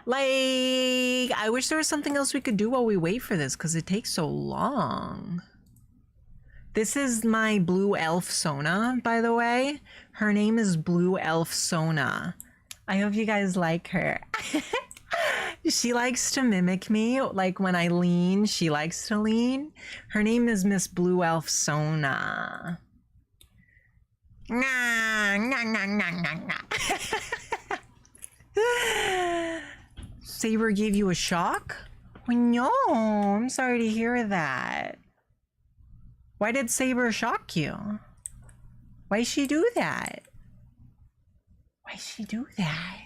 Like, I wish there was something else we could do while we wait for this, because it takes so long. This is my blue elf Sona, by the way. Her name is Blue Elf Sona. I hope you guys like her. She likes to mimic me. Like when I lean, she likes to lean. Her name is Miss Blue Elf Sona. Nah, nah, nah, nah, nah, nah. Saber gave you a shock? Oh, no, I'm sorry to hear that. Why did Saber shock you? Why'd she do that? Why'd she do that?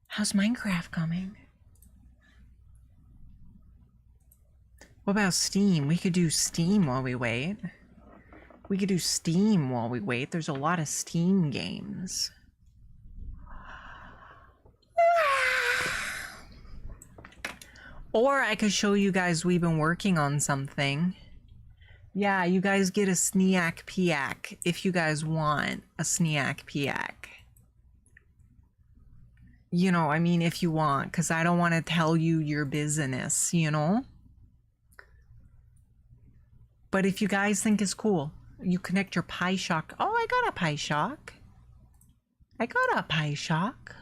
How's Minecraft coming? What about Steam? We could do Steam while we wait. We could do Steam while we wait. There's a lot of Steam games. Or I could show you guys we've been working on something. Yeah, you guys get a Sneak Piak if you guys want a Sneak Piak. You know, I mean, if you want, because I don't want to tell you your business, you know? But if you guys think it's cool, you connect your Pi Shock. Oh, I got a Pi Shock. I got a Pi Shock.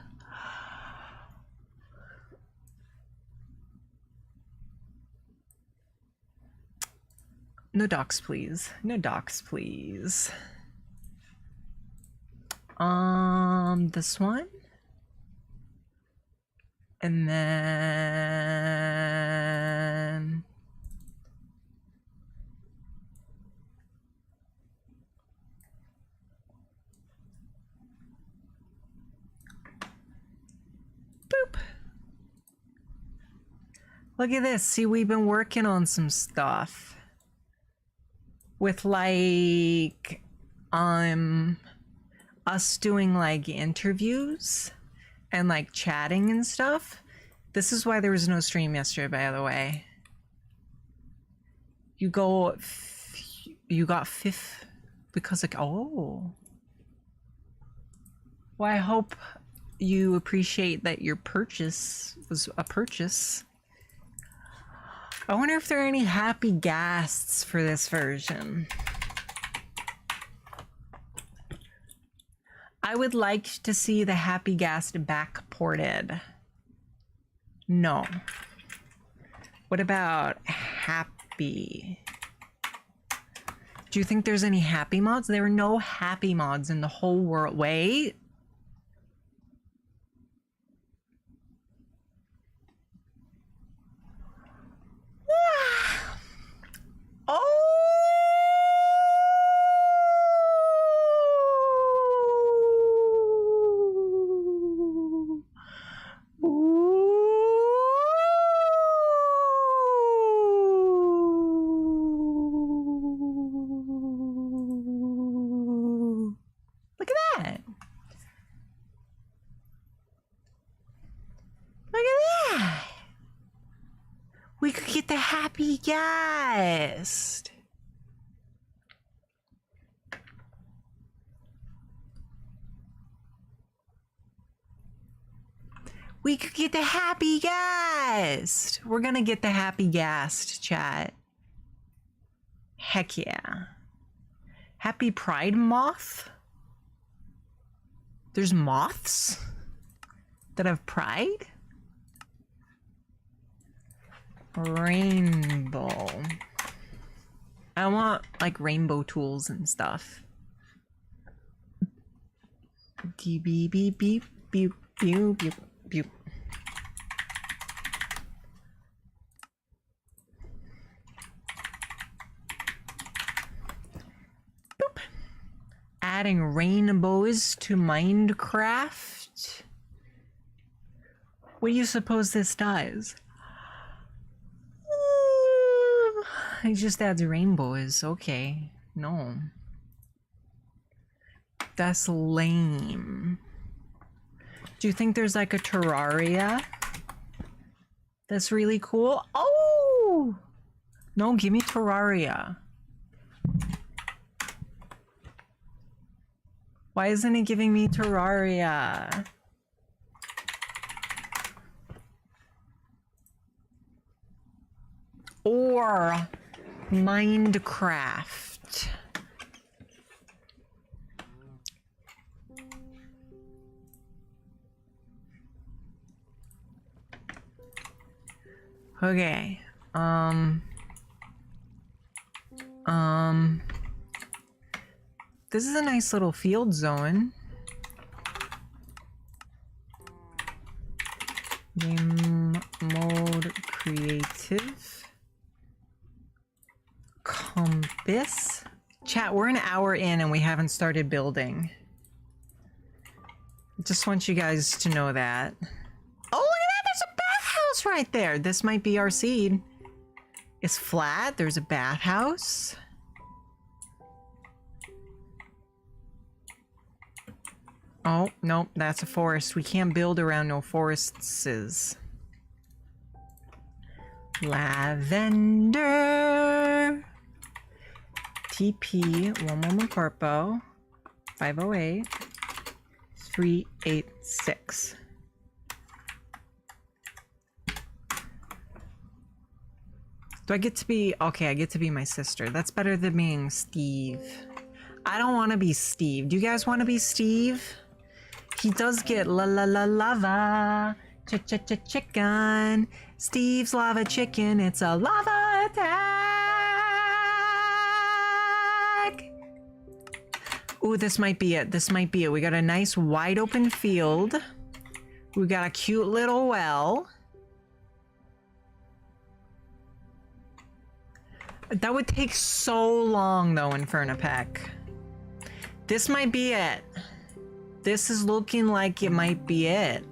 No docs, please. No docs, please. This one. And then... Boop. Look at this. See, we've been working on some stuff. With like us doing like interviews and like chatting and stuff. This is why there was no stream yesterday, by the way. You got fifth because like, oh. Well, I hope you appreciate that your purchase was a purchase. I wonder if there are any happy ghasts for this version. I would like to see the happy ghast backported. No. What about happy? Do you think there's any happy mods? There are no happy mods in the whole world. Wait. Oh! Look at that. Look at that. We could get the happy guest. We could get the happy guest. We're gonna get the happy guest, chat. Heck yeah. Happy Pride moth? There's moths that have pride? Rainbow. I want like rainbow tools and stuff. Beep beep beep beep beep beep beep beep. Boop. Adding rainbows to Minecraft. What do you suppose this does? It just adds rainbows. Okay. No. That's lame. Do you think there's like a Terraria that's really cool? Oh! No, give me Terraria. Why isn't it giving me Terraria? Or Minecraft. Okay. This is a nice little field zone. Game mode creative. Compass. Chat, we're an hour in and we haven't started building. Just want you guys to know that. Oh, look at that! There's a bathhouse right there! This might be our seed. It's flat. There's a bathhouse. Oh, nope, that's a forest. We can't build around no forests. Lavender. TP, OneWomanCorpo, 508 386. Do I get to be... Okay, I get to be my sister. That's better than being Steve. I don't want to be Steve. Do you guys want to be Steve? He does get lava. Chicken. Steve's lava chicken. It's a lava attack. Ooh, this might be it. This might be it. We got a nice wide open field. We got a cute little well. That would take so long though, Infernapec. This might be it. This is looking like it might be it.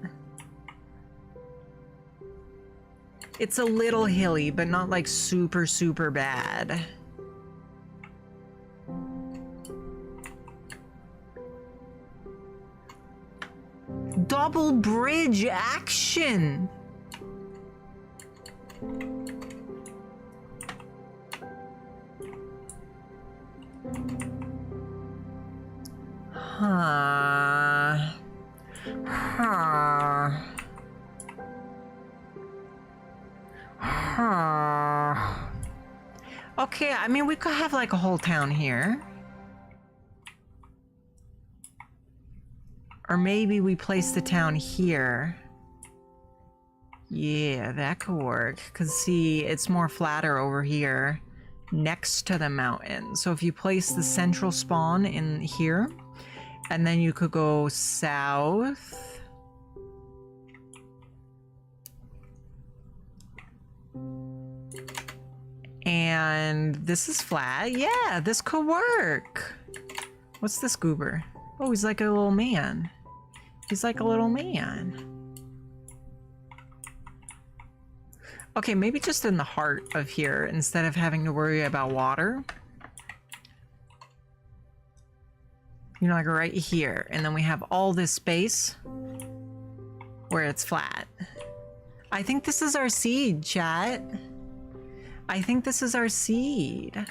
It's a little hilly, but not like super, super bad. Double bridge action. Okay, I mean, we could have like a whole town here. Or maybe we place the town here. Yeah, that could work. Because see, it's more flatter over here next to the mountain. So if you place the central spawn in here, and then you could go south. And this is flat. Yeah, this could work. What's this goober? Oh, he's like a little man. He's like a little man. Okay, maybe just in the heart of here instead of having to worry about water. You know, like right here. And then we have all this space where it's flat. I think this is our seed, chat. I think this is our seed.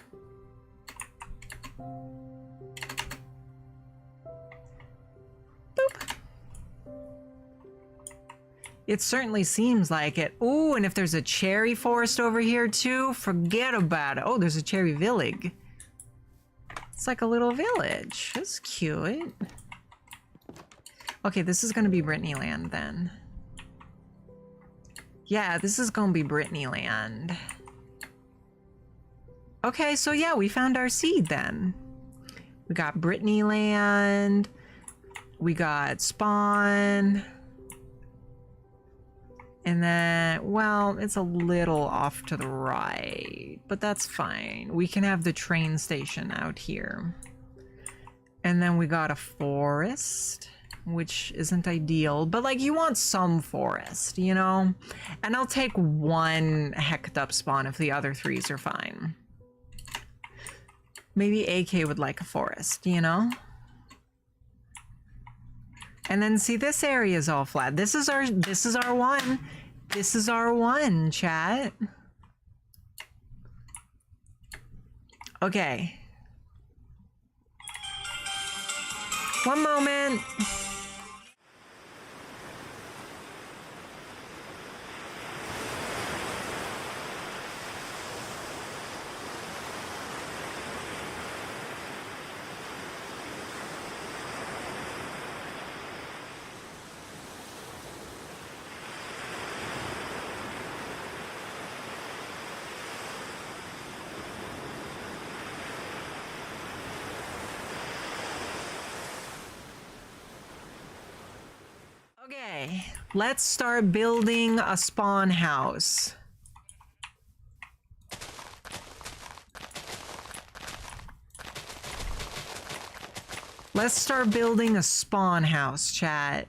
Boop. It certainly seems like it. Ooh, and if there's a cherry forest over here too, forget about it. Oh, there's a cherry village. It's like a little village. That's cute. Okay, this is gonna be Brytknee land then. Yeah, this is gonna be Brytknee land. Okay, so yeah, we found our seed then. We got Brytknee land. We got spawn. And then, well, it's a little off to the right, but that's fine. We can have the train station out here. And then we got a forest, which isn't ideal, but like you want some forest, you know? And I'll take one hecked up spawn if the other threes are fine. Maybe AK would like a forest, you know? And then see, this area is all flat. This is our one. This is our one, chat. Okay. One moment. Okay, let's start building a spawn house. Let's start building a spawn house, chat.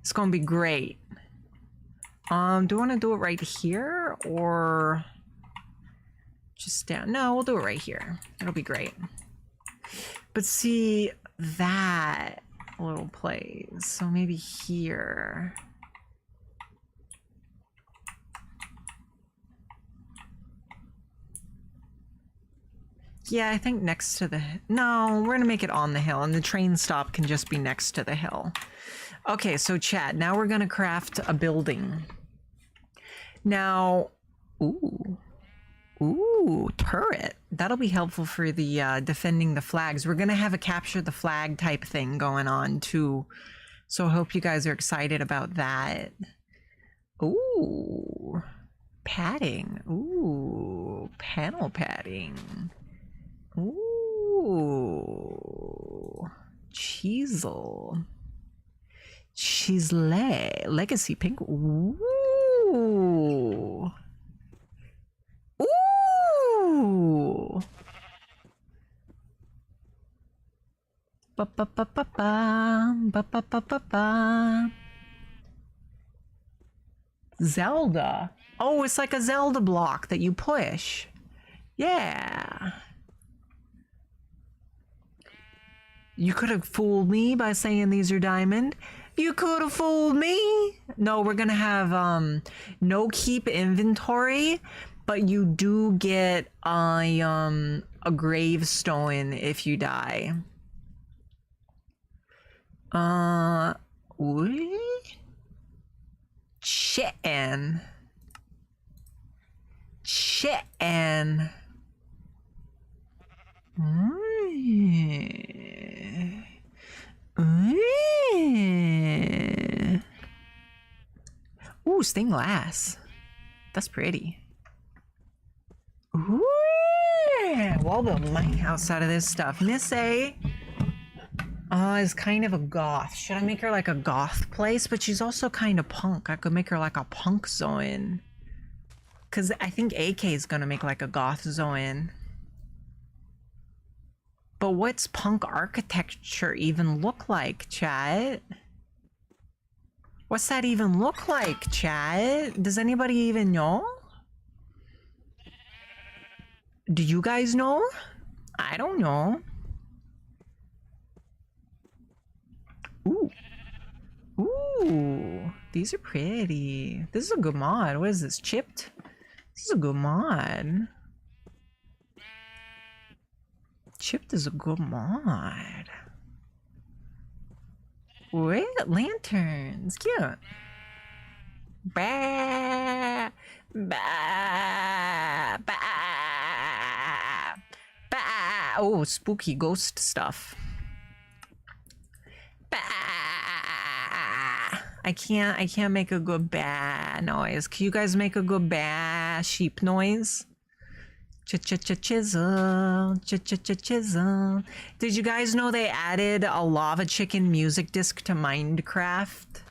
It's gonna be great. Do I want to do it right here or just down? No, we'll do it right here. It'll be great. But see that little place, so maybe here. Yeah, I think next to the... No, we're gonna make it on the hill, and the train stop can just be next to the hill. Okay, so chat, now we're gonna craft a building. Now, ooh, turret. That'll be helpful for the defending the flags. We're gonna have a capture the flag type thing going on too. So I hope you guys are excited about that. Ooh, padding. Ooh, panel padding. Ooh, chisel. Chisel. Legacy pink. Ooh. Ooh. Ba ba ba ba ba ba ba ba ba ba. Zelda. Oh, it's like a Zelda block that you push. Yeah. You could have fooled me by saying these are diamond. You could have fooled me. No, we're gonna have no keep inventory, but you do get a gravestone if you die. Chitin. Ooh, stained glass. That's pretty. Ooh, we'll build my house out of this stuff. Miss A is kind of a goth. Should I make her like a goth place? But she's also kind of punk. I could make her like a punk zone. Because I think AK is going to make like a goth zone. But what's punk architecture even look like, chat? What's that even look like, chat? Does anybody even know? Do you guys know? I don't know. Ooh. Ooh. These are pretty. This is a good mod. What is this? Chipped? This is a good mod. Chipped is a good mod. Wait, lanterns. Cute. Bah, bah, bah, bah. Oh, spooky ghost stuff. Bah. I can't make a good bah noise. Can you guys make a good bah sheep noise? Chisel, chisel. Did you guys know they added a lava chicken music disc to Minecraft?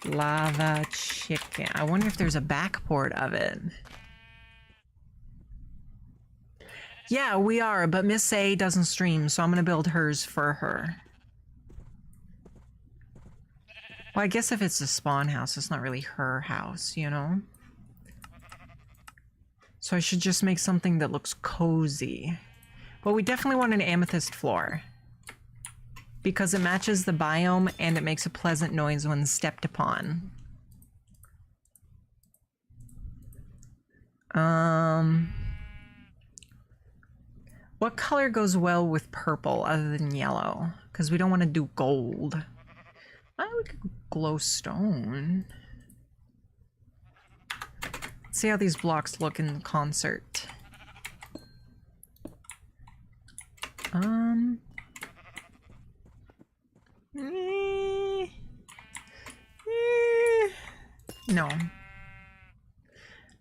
Lava chicken. I wonder if there's a backport of it. Yeah, we are, but Miss A doesn't stream, so I'm gonna build hers for her. Well, I guess if it's a spawn house, it's not really her house, you know? So I should just make something that looks cozy. Well, we definitely want an amethyst floor. Because it matches the biome and it makes a pleasant noise when stepped upon. What color goes well with purple other than yellow? Because we don't want to do gold. We could glow stone. See how these blocks look in concert. No.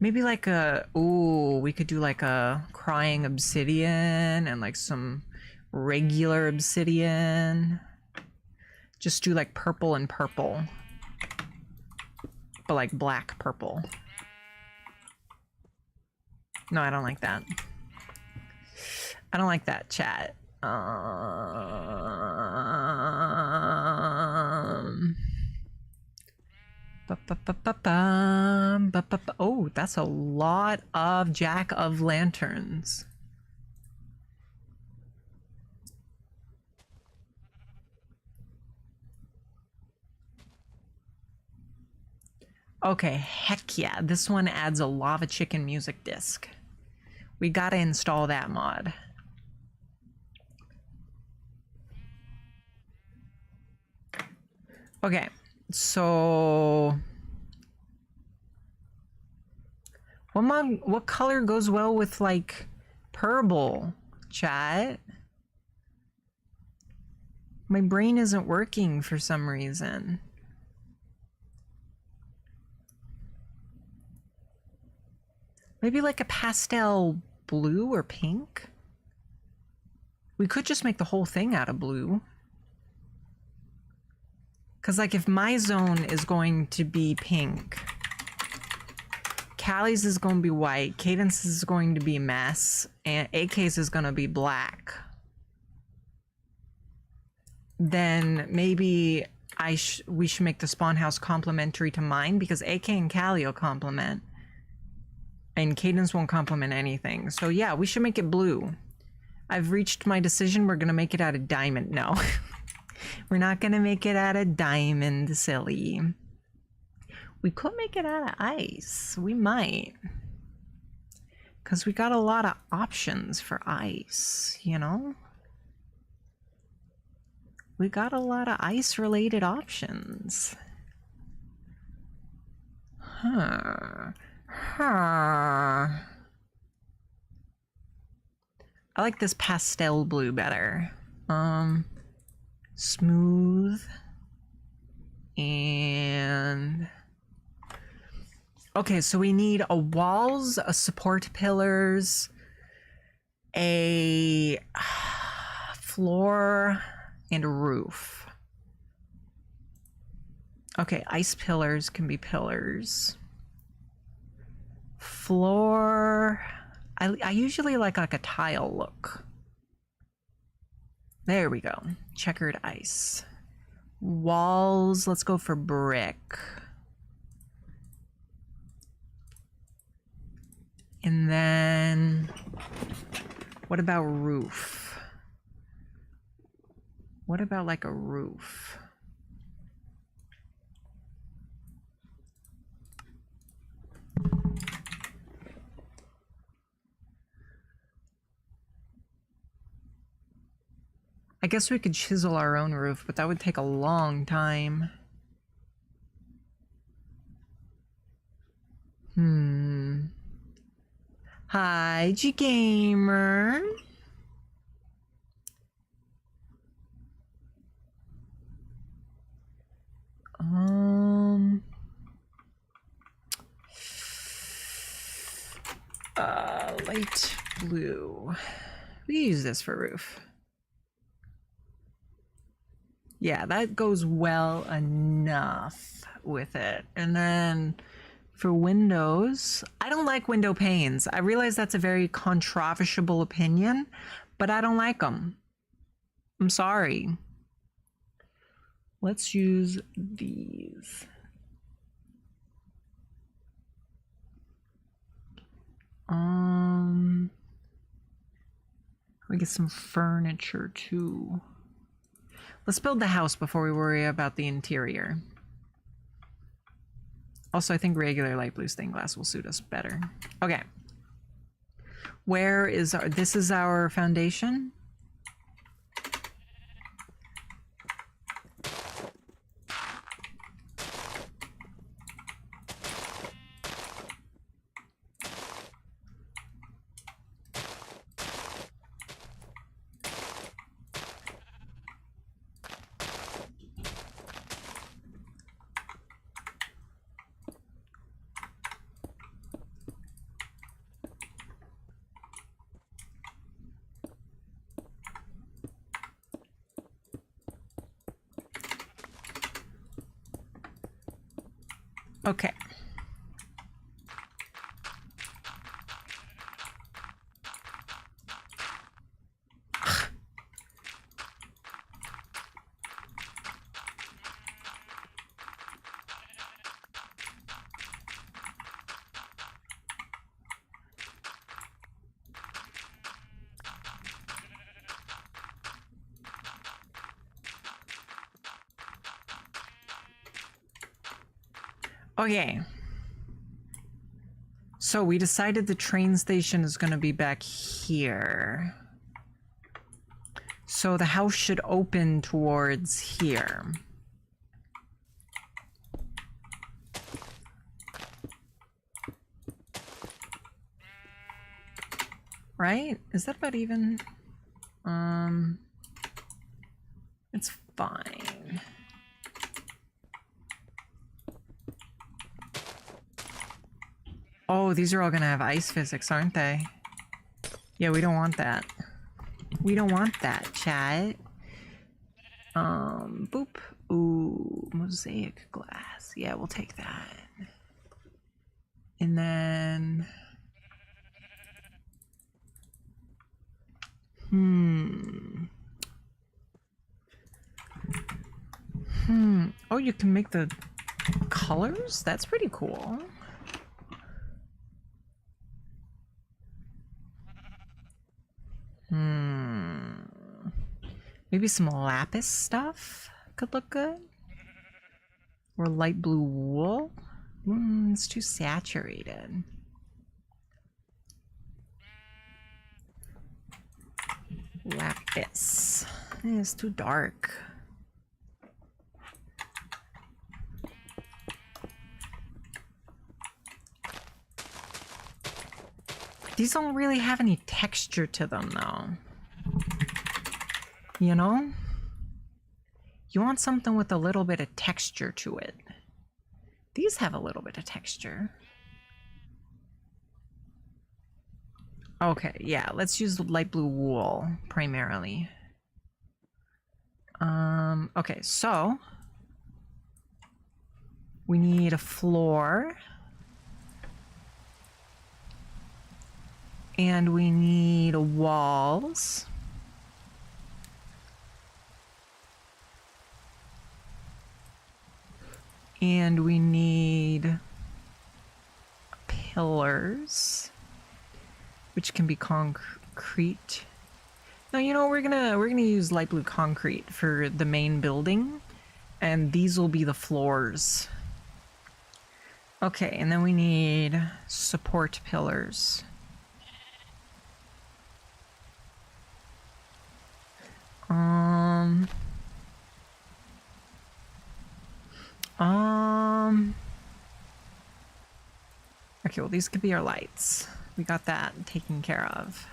Maybe like a, ooh, we could do like a crying obsidian and like some regular obsidian. Just do like purple and purple. But like black purple. No, I don't like that. I don't like that, chat. Oh, that's a lot of Jack of Lanterns. Okay, heck yeah. This one adds a lava chicken music disc. We gotta install that mod. Okay, so what color goes well with like purple, chat? My brain isn't working for some reason. Maybe like a pastel blue or pink? We could just make the whole thing out of blue. Because like if my zone is going to be pink, Callie's is going to be white, Cadence is going to be mess, and AK's is going to be black. Then maybe we should make the spawn house complementary to mine, because AK and Callie will complement. And Cadence won't complement anything. So yeah, we should make it blue. I've reached my decision. We're going to make it out of diamond. No. We're not going to make it out of diamond, silly. We could make it out of ice. We might. Because we got a lot of options for ice, you know? We got a lot of ice-related options. Huh. I like this pastel blue better. Smooth. And... okay, so we need a walls, a support pillars, a floor, and a roof. Okay, ice pillars can be pillars. Floor, I usually like a tile look. There we go. Checkered ice. Walls, let's go for brick. And then, what about roof? What about like a roof? I guess we could chisel our own roof, but that would take a long time. Hi, G-Gamer. Light blue. We use this for roof. Yeah, that goes well enough with it. And then for windows, I don't like window panes. I realize that's a very controversial opinion, but I don't like them. I'm sorry. Let's use these. We get some furniture too. Let's build the house before we worry about the interior. Also, I think regular light blue stained glass will suit us better. Okay. Where is our, this is our foundation? Okay. Okay. So we decided the train station is going to be back here. So the house should open towards here. Right? Is that about even? It's fine. Oh, these are all gonna have ice physics, aren't they? Yeah, we don't want that. We don't want that, chat. Boop. Ooh, mosaic glass. Yeah, we'll take that. And then... Oh, you can make the colors? That's pretty cool. Maybe some lapis stuff could look good. Or light blue wool. It's too saturated. Lapis. It's too dark. These don't really have any texture to them, though. You know? You want something with a little bit of texture to it. These have a little bit of texture. Okay, yeah, let's use light blue wool primarily. Okay, so we need a floor. And we need walls. And we need pillars, which can be concrete. No, you know, we're gonna use light blue concrete for the main building, and these will be the floors. Okay, and then we need support pillars. Okay, well, these could be our lights. We got that taken care of.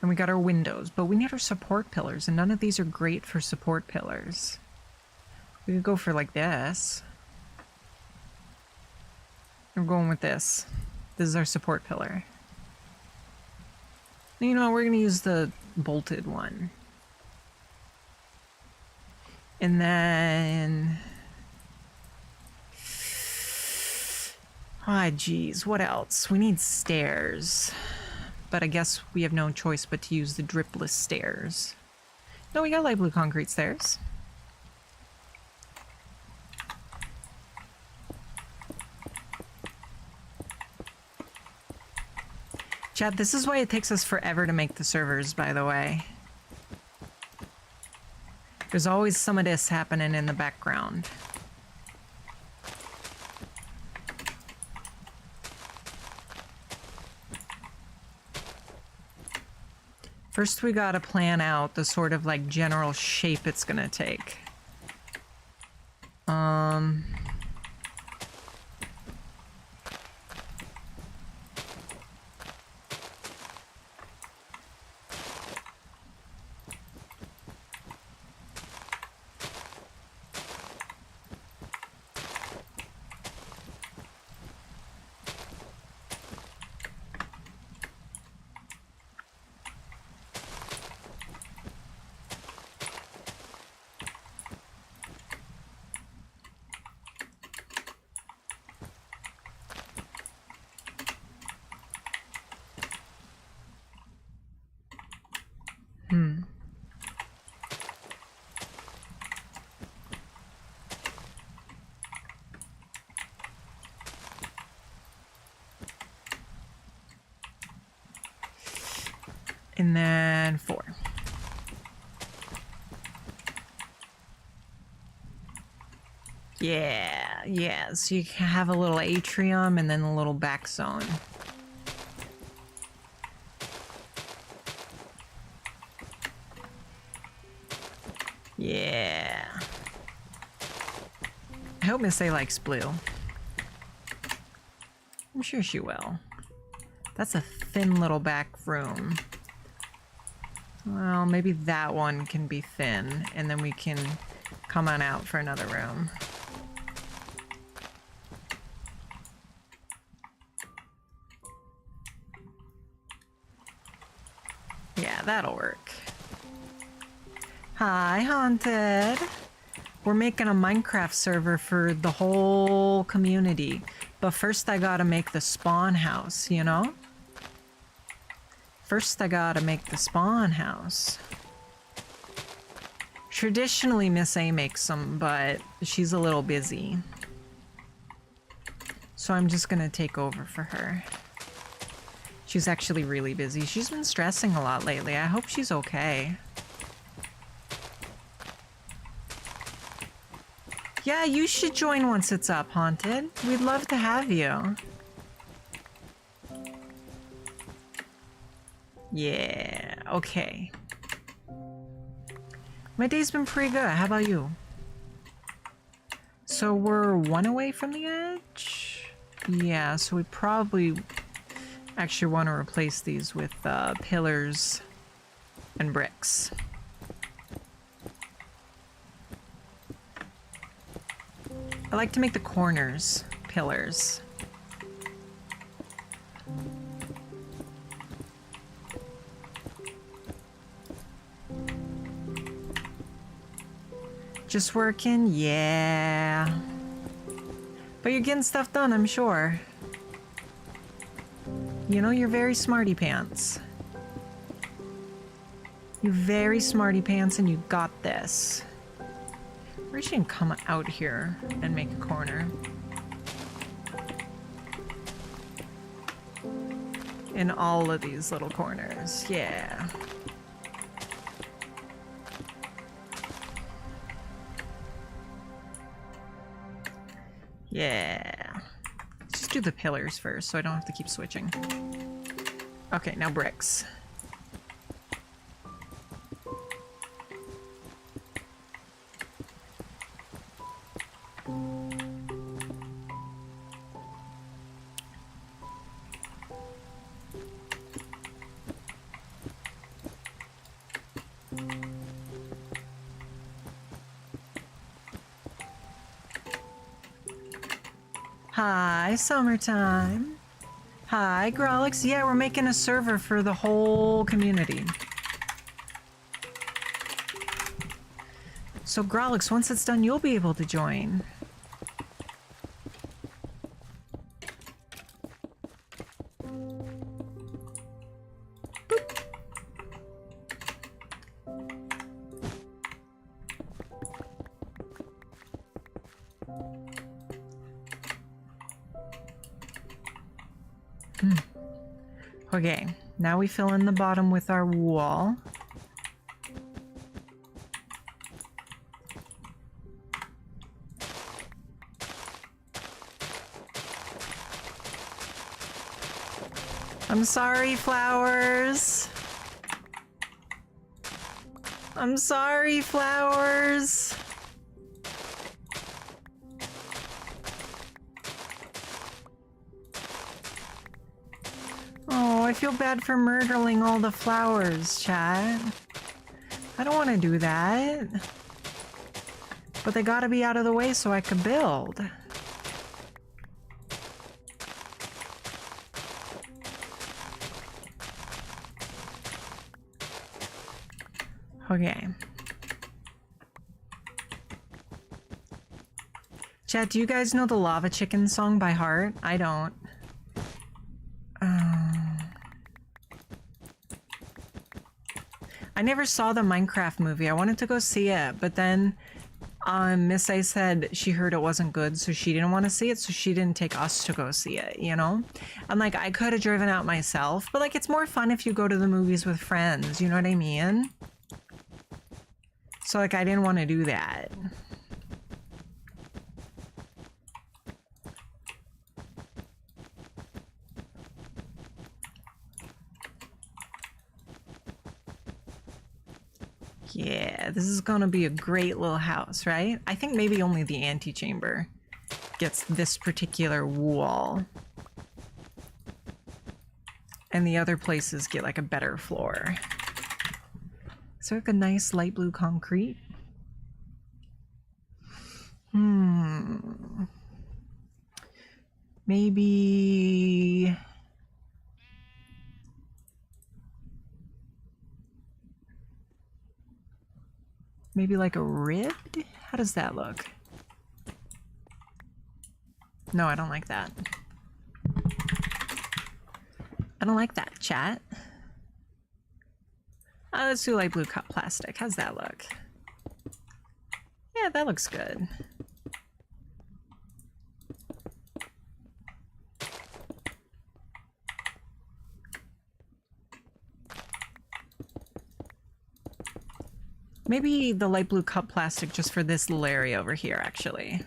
And we got our windows, but we need our support pillars, and none of these are great for support pillars. We could go for like this. We're going with this. This is our support pillar. You know, we're gonna use the bolted one. And then... ah, geez, what else? We need stairs. But I guess we have no choice but to use the dripless stairs. No, we got light blue concrete stairs. Chad, this is why it takes us forever to make the servers, by the way. There's always some of this happening in the background. First, we gotta plan out the sort of like general shape it's gonna take. And then 4. Yeah, yeah. So you can have a little atrium and then a little back zone. Yeah. I hope Miss A likes blue. I'm sure she will. That's a thin little back room. Well, maybe that one can be thin, and then we can come on out for another room. Yeah, that'll work. Hi, Haunted. We're making a Minecraft server for the whole community. But first I gotta make the spawn house, you know? First I gotta make the spawn house. Traditionally Miss A makes them, but she's a little busy. So I'm just gonna take over for her. She's actually really busy. She's been stressing a lot lately. I hope she's okay. Yeah, you should join once it's up, Haunted. We'd love to have you. Yeah, okay. My day's been pretty good. How about you? So we're 1 away from the edge? Yeah, so we probably actually want to replace these with pillars and bricks. I like to make the corners pillars. Just working? Yeah. But you're getting stuff done, I'm sure. You know, you're very smarty pants. You're very smarty pants and you got this. We should come out here and make a corner. In all of these little corners, yeah. Yeah. Let's just do the pillars first so I don't have to keep switching. Okay, now bricks. Hi, summertime. Hi, Grolix. Yeah, we're making a server for the whole community. So Grolix, once it's done, you'll be able to join. Okay, now we fill in the bottom with our wall. I'm sorry, flowers. I'm sorry, flowers. Oh, I feel bad for murdering all the flowers, chat. I don't want to do that. But they gotta be out of the way so I can build. Okay. Chat, do you guys know the Lava Chicken song by heart? I don't. I never saw the Minecraft movie. I wanted to go see it, but then Miss A said she heard it wasn't good, so she didn't want to see it, so she didn't take us to go see it, you know? And like, I could have driven out myself, but like, it's more fun if you go to the movies with friends, you know what I mean? So like, I didn't want to do that. Yeah, this is gonna be a great little house, right? I think maybe only the antechamber gets this particular wall. And the other places get like a better floor. So like a nice light blue concrete. Maybe... Maybe like a ribbed? How does that look? No, I don't like that. I don't like that, chat. Let's do light blue cut plastic. How's that look? Yeah, that looks good. Maybe the light blue cut plastic just for this little area over here, actually.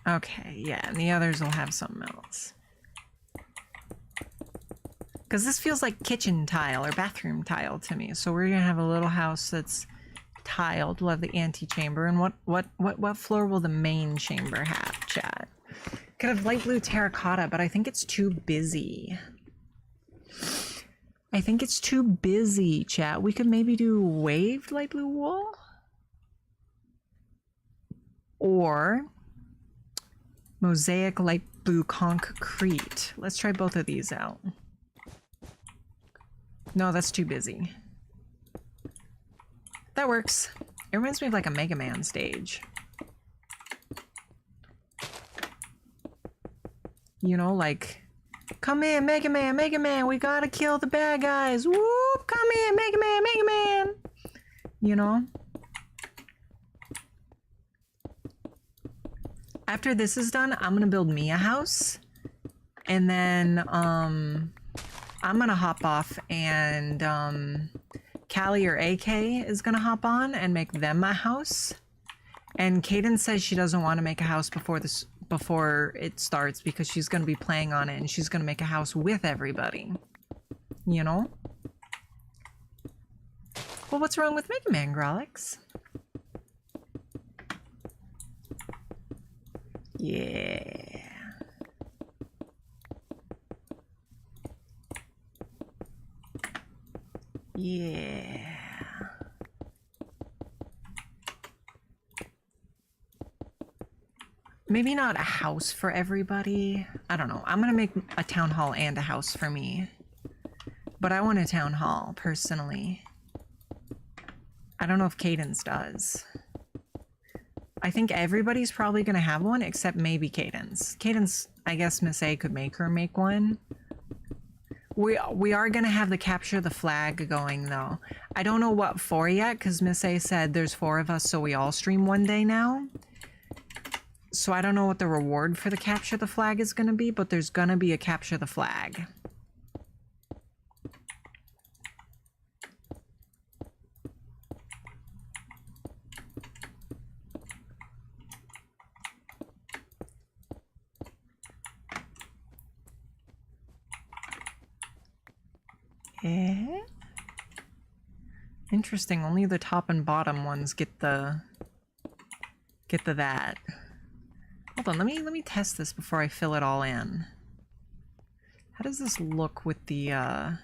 Okay, yeah, and the others will have something else. Because this feels like kitchen tile or bathroom tile to me. So we're gonna have a little house that's tiled. We'll have the antechamber. And what floor will the main chamber have, chat? Could have light blue terracotta, but I think it's too busy. I think it's too busy, chat. We could maybe do waved light blue wool. Or mosaic light blue concrete. Let's try both of these out. No, that's too busy. That works. It reminds me of like a Mega Man stage. You know, like, come in, Mega Man, Mega Man, we gotta kill the bad guys. Whoop, come in, Mega Man, Mega Man. You know? After this is done, I'm gonna build me a house. And then, I'm gonna hop off and, Callie or AK is gonna hop on and make them a house. And Cadence says she doesn't want to make a house before it starts because she's gonna be playing on it and she's gonna make a house with everybody. You know? Well, what's wrong with Mega Man, Grolix? Yeah. Yeah. Maybe not a house for everybody. I don't know. I'm gonna make a town hall and a house for me. But I want a town hall, personally. I don't know if Cadence does. I think everybody's probably gonna have one, except maybe Cadence. Cadence, I guess Miss A could make her make one. We are gonna have the capture the flag going, though. I don't know what for yet, because Miss A said there's 4 of us, so we all stream one day now. So I don't know what the reward for the capture the flag is gonna be, but there's gonna be a capture the flag. Eh? Interesting, only the top and bottom ones get the that. Hold on, let me test this before I fill it all in. How does this look with the how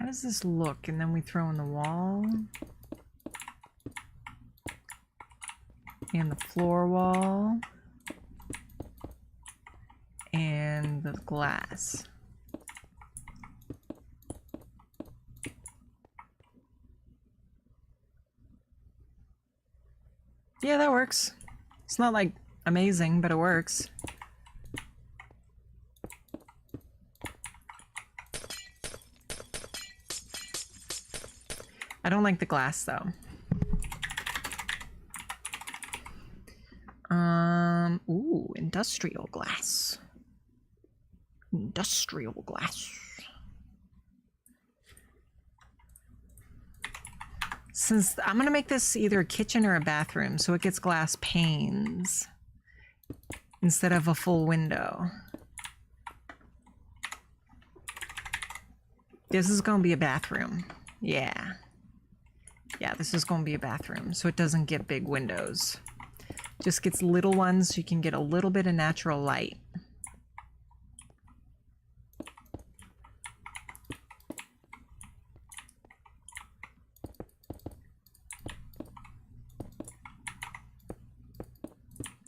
does this look? And then we throw in the wall. And the floor wall. And the glass. Yeah, that works. It's not like amazing, but it works. I don't like the glass though. Ooh, industrial glass. Industrial glass. Since I'm gonna make this either a kitchen or a bathroom, so it gets glass panes instead of a full window. This is gonna be a bathroom. Yeah. Yeah, this is gonna be a bathroom, so it doesn't get big windows. Just gets little ones so you can get a little bit of natural light.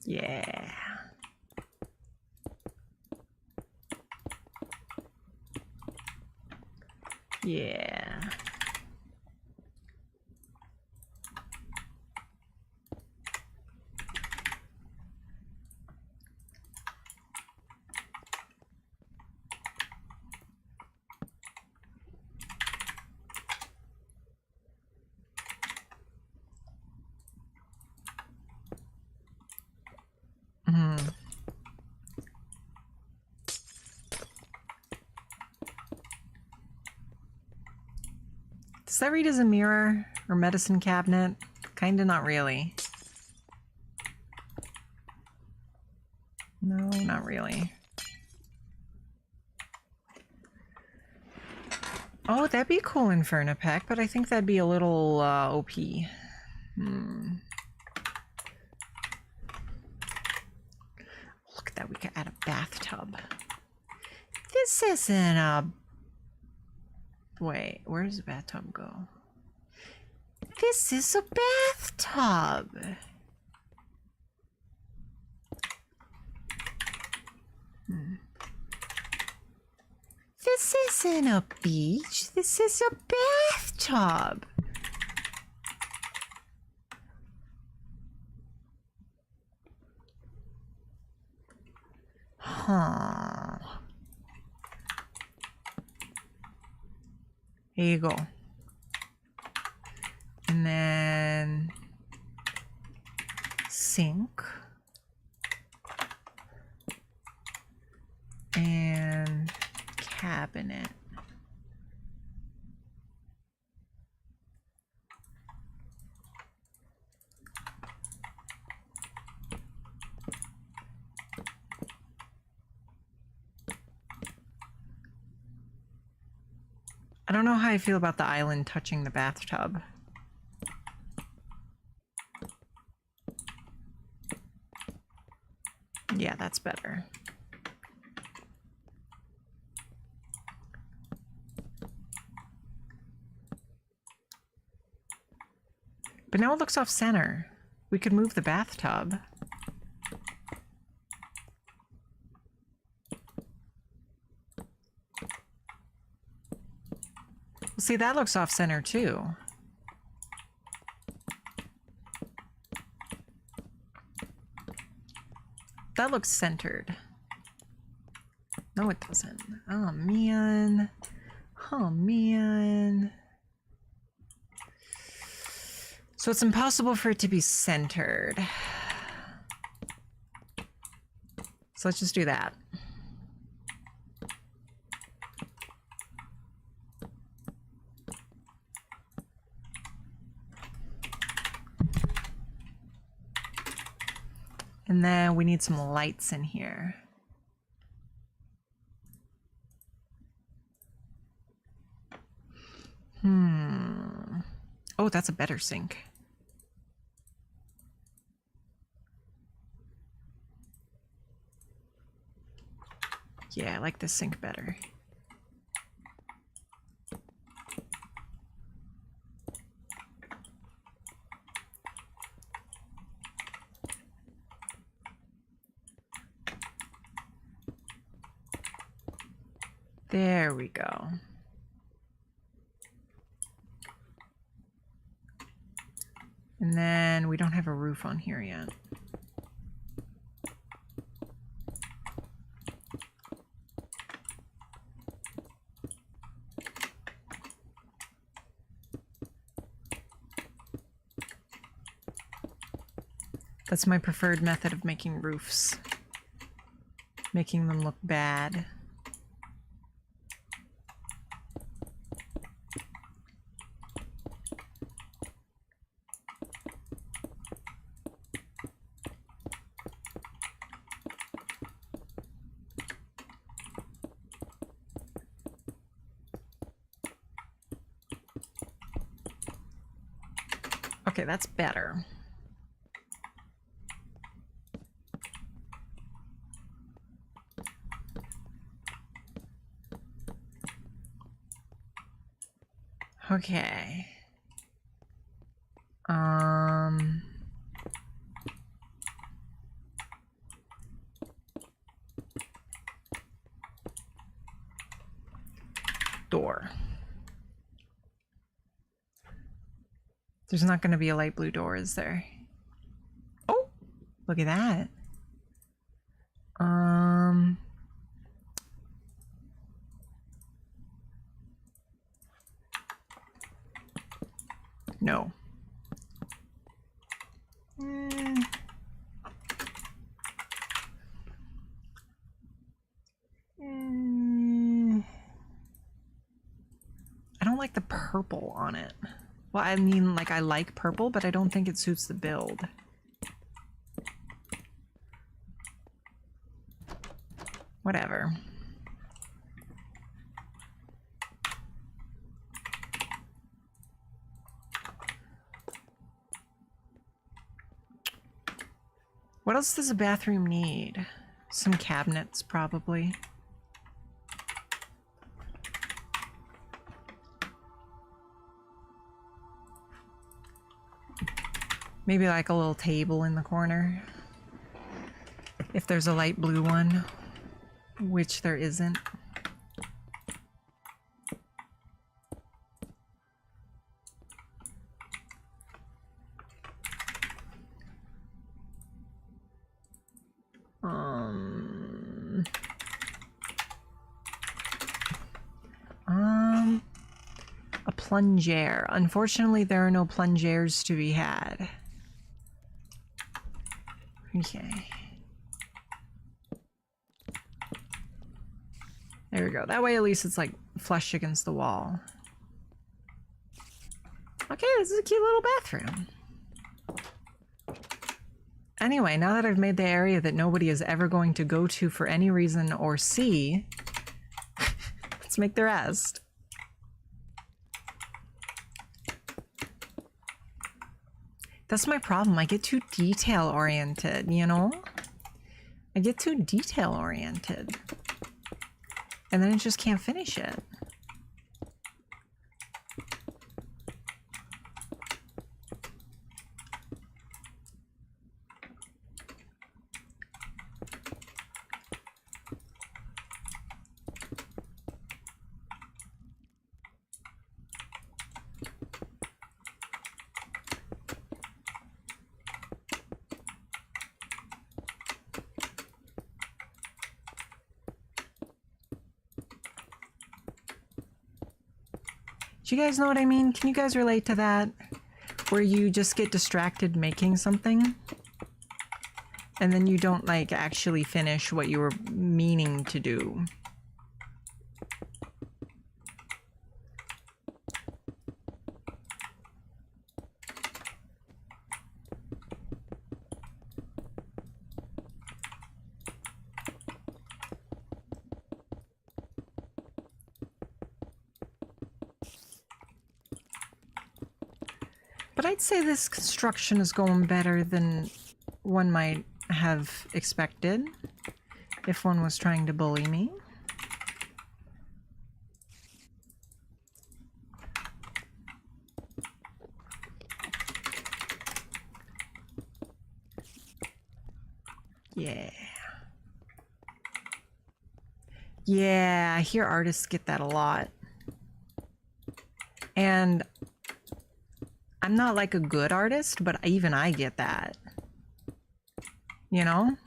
Yeah. Yeah. Does that read as a mirror or medicine cabinet? Kinda not really. No, not really. Oh, that'd be a cool Inferno pack, but I think that'd be a little OP. Look at that, we could add a bathtub. This isn't a... Wait, where does the bathtub go? This is a bathtub! This isn't a beach, this is a bathtub! Huh. Here you go. And then sink. And cabinet. I don't know how I feel about the island touching the bathtub. Yeah, that's better. But now it looks off center. We could move the bathtub. See, that looks off center too. That looks centered. No, it doesn't. Oh, man. Oh, man. So it's impossible for it to be centered. So let's just do that. And then we need some lights in here. Oh, that's a better sink. Yeah, I like this sink better. There we go. And then we don't have a roof on here yet. That's my preferred method of making roofs. Making them look bad. Okay, that's better. Okay. Door. There's not going to be a light blue door, is there? Oh, look at that. No. I don't like the purple on it. Well, I mean, like, I like purple, but I don't think it suits the build. Whatever. What else does a bathroom need? Some cabinets, probably. Maybe like a little table in the corner. If there's a light blue one, which there isn't. A plunger. Unfortunately, there are no plungers to be had. Okay. There we go. That way at least it's like flush against the wall. Okay, this is a cute little bathroom. Anyway, now that I've made the area that nobody is ever going to go to for any reason or see, let's make the rest. That's my problem. I get too detail oriented, you know? I get too detail oriented. And then I just can't finish it. Do you guys know what I mean? Can you guys relate to that? Where you just get distracted making something and then you don't like actually finish what you were meaning to do. But I'd say this construction is going better than one might have expected if one was trying to bully me. Yeah. Yeah, I hear artists get that a lot. And I'm not like a good artist, but even I get that. You know?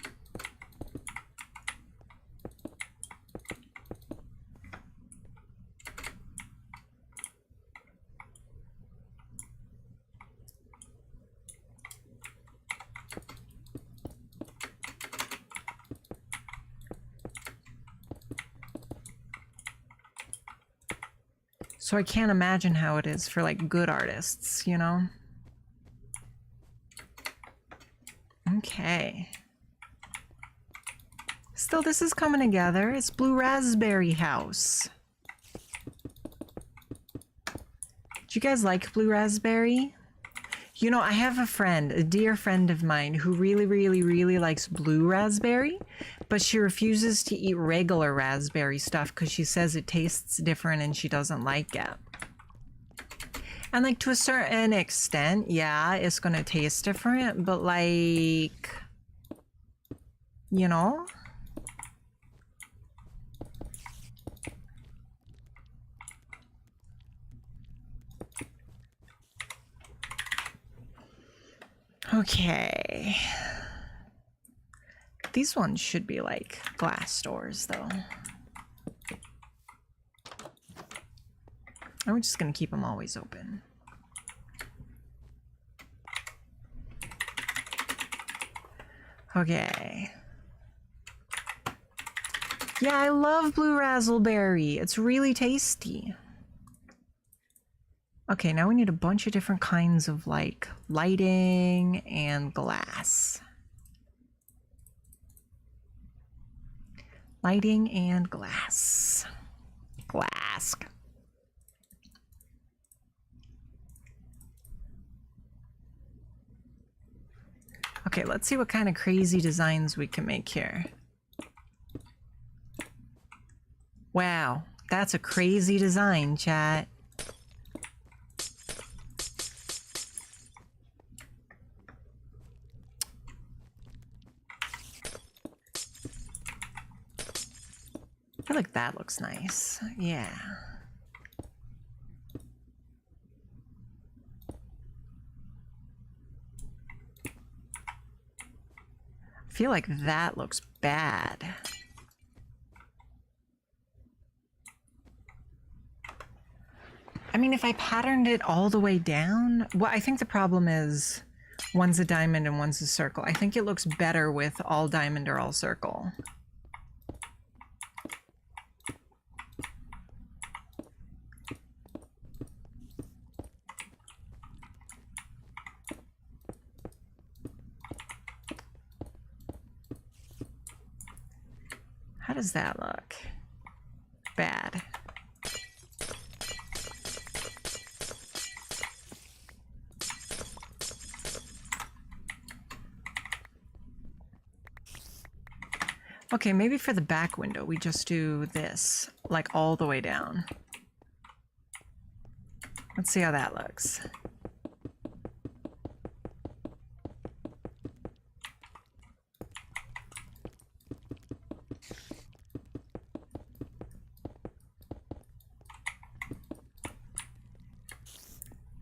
So I can't imagine how it is for like good artists, you know? Okay. Still, this is coming together. It's Blue Raspberry House. Do you guys like Blue Raspberry? You know, I have a friend, a dear friend of mine, who really likes blue raspberry, but she refuses to eat regular raspberry stuff because she says it tastes different and she doesn't like it. And like to a certain extent, yeah, it's gonna taste different, but like, you know? Okay. These ones should be like glass doors though. And we're just gonna keep them always open. Okay. Yeah, I love blue raspberry. It's really tasty. Okay, now we need a bunch of different kinds of like lighting and glass. Lighting and glass. Glass. Okay, let's see what kind of crazy designs we can make here. Wow, that's a crazy design, chat. I feel like that looks nice. Yeah. I feel like that looks bad. I mean, if I patterned it all the way down, well, I think the problem is one's a diamond and one's a circle. I think it looks better with all diamond or all circle. How does that look? Bad. Okay, maybe for the back window, we just do this, like all the way down. Let's see how that looks.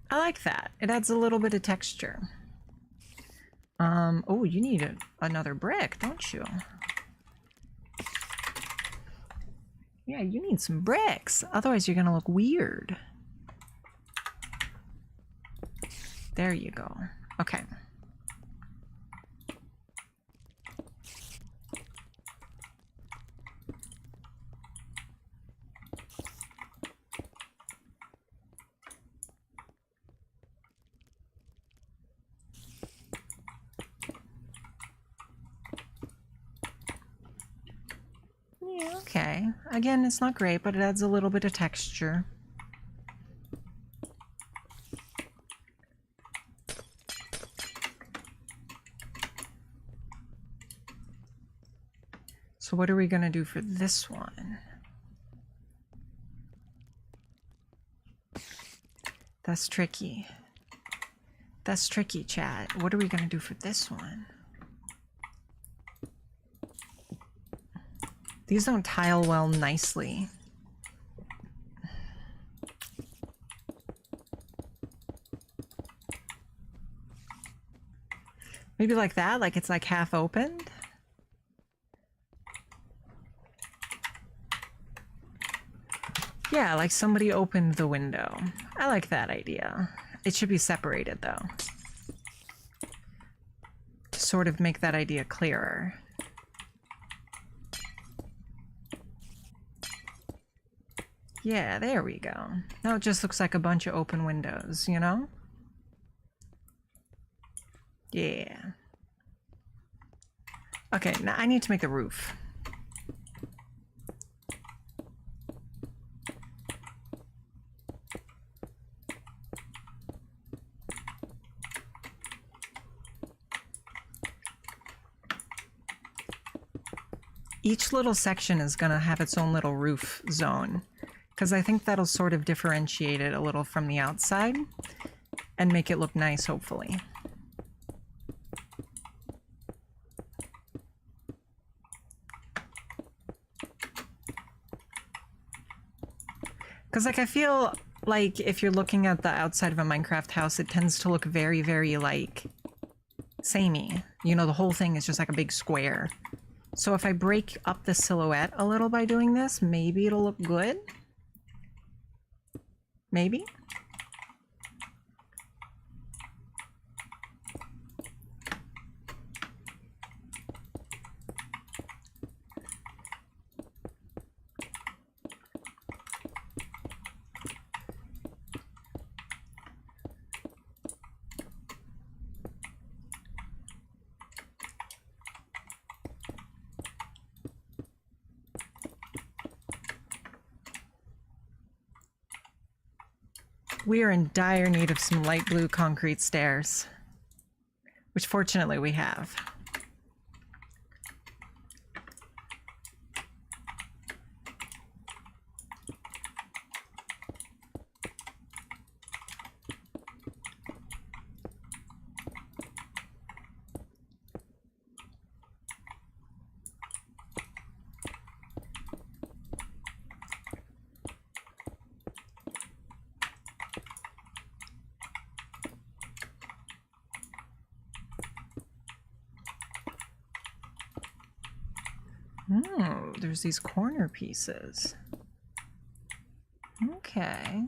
I like that. It adds a little bit of texture. Oh, you need another brick, don't you? Yeah, you need some bricks. Otherwise, you're gonna look weird. There you go. Okay. Yeah, okay. Again, it's not great, but it adds a little bit of texture. So what are we gonna do for this one? That's tricky. That's tricky, chat. What are we gonna do for this one? These don't tile well nicely. Maybe like that, like it's like half opened. Yeah, like somebody opened the window. I like that idea. It should be separated though, to sort of make that idea clearer. Yeah, there we go. Now it just looks like a bunch of open windows, you know? Yeah. Okay, now I need to make the roof. Each little section is gonna have its own little roof zone, because I think that'll sort of differentiate it a little from the outside and make it look nice, hopefully. Because, like, I feel like if you're looking at the outside of a Minecraft house, it tends to look very, very, like, samey. You know, the whole thing is just like a big square. So if I break up the silhouette a little by doing this, maybe it'll look good? Maybe? We are in dire need of some light blue concrete stairs, which fortunately we have. Oh, there's these corner pieces. Okay.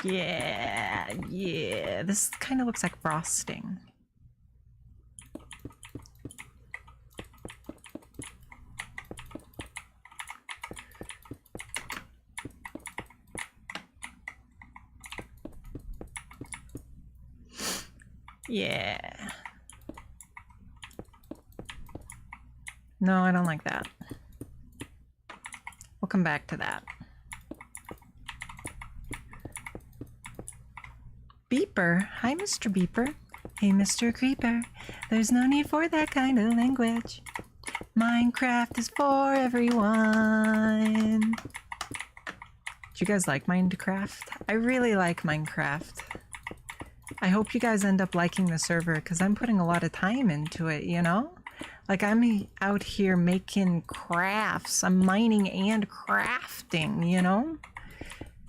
Yeah, yeah. This kind of looks like frosting. Yeah. No, I don't like that. We'll come back to that. Beeper. Hi, Mr. Beeper. Hey, Mr. Creeper. There's no need for that kind of language. Minecraft is for everyone. Do you guys like Minecraft? I really like Minecraft. I hope you guys end up liking the server because I'm putting a lot of time into it, you know? Like, I'm out here making crafts. I'm mining and crafting, you know?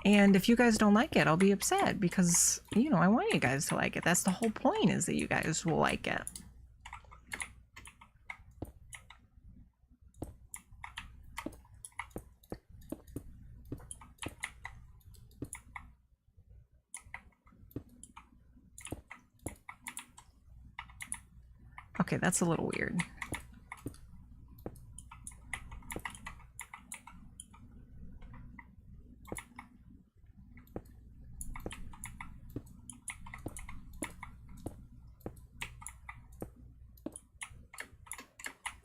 And if you guys don't like it, I'll be upset because, you know, I want you guys to like it. That's the whole point, is that you guys will like it. Okay, that's a little weird.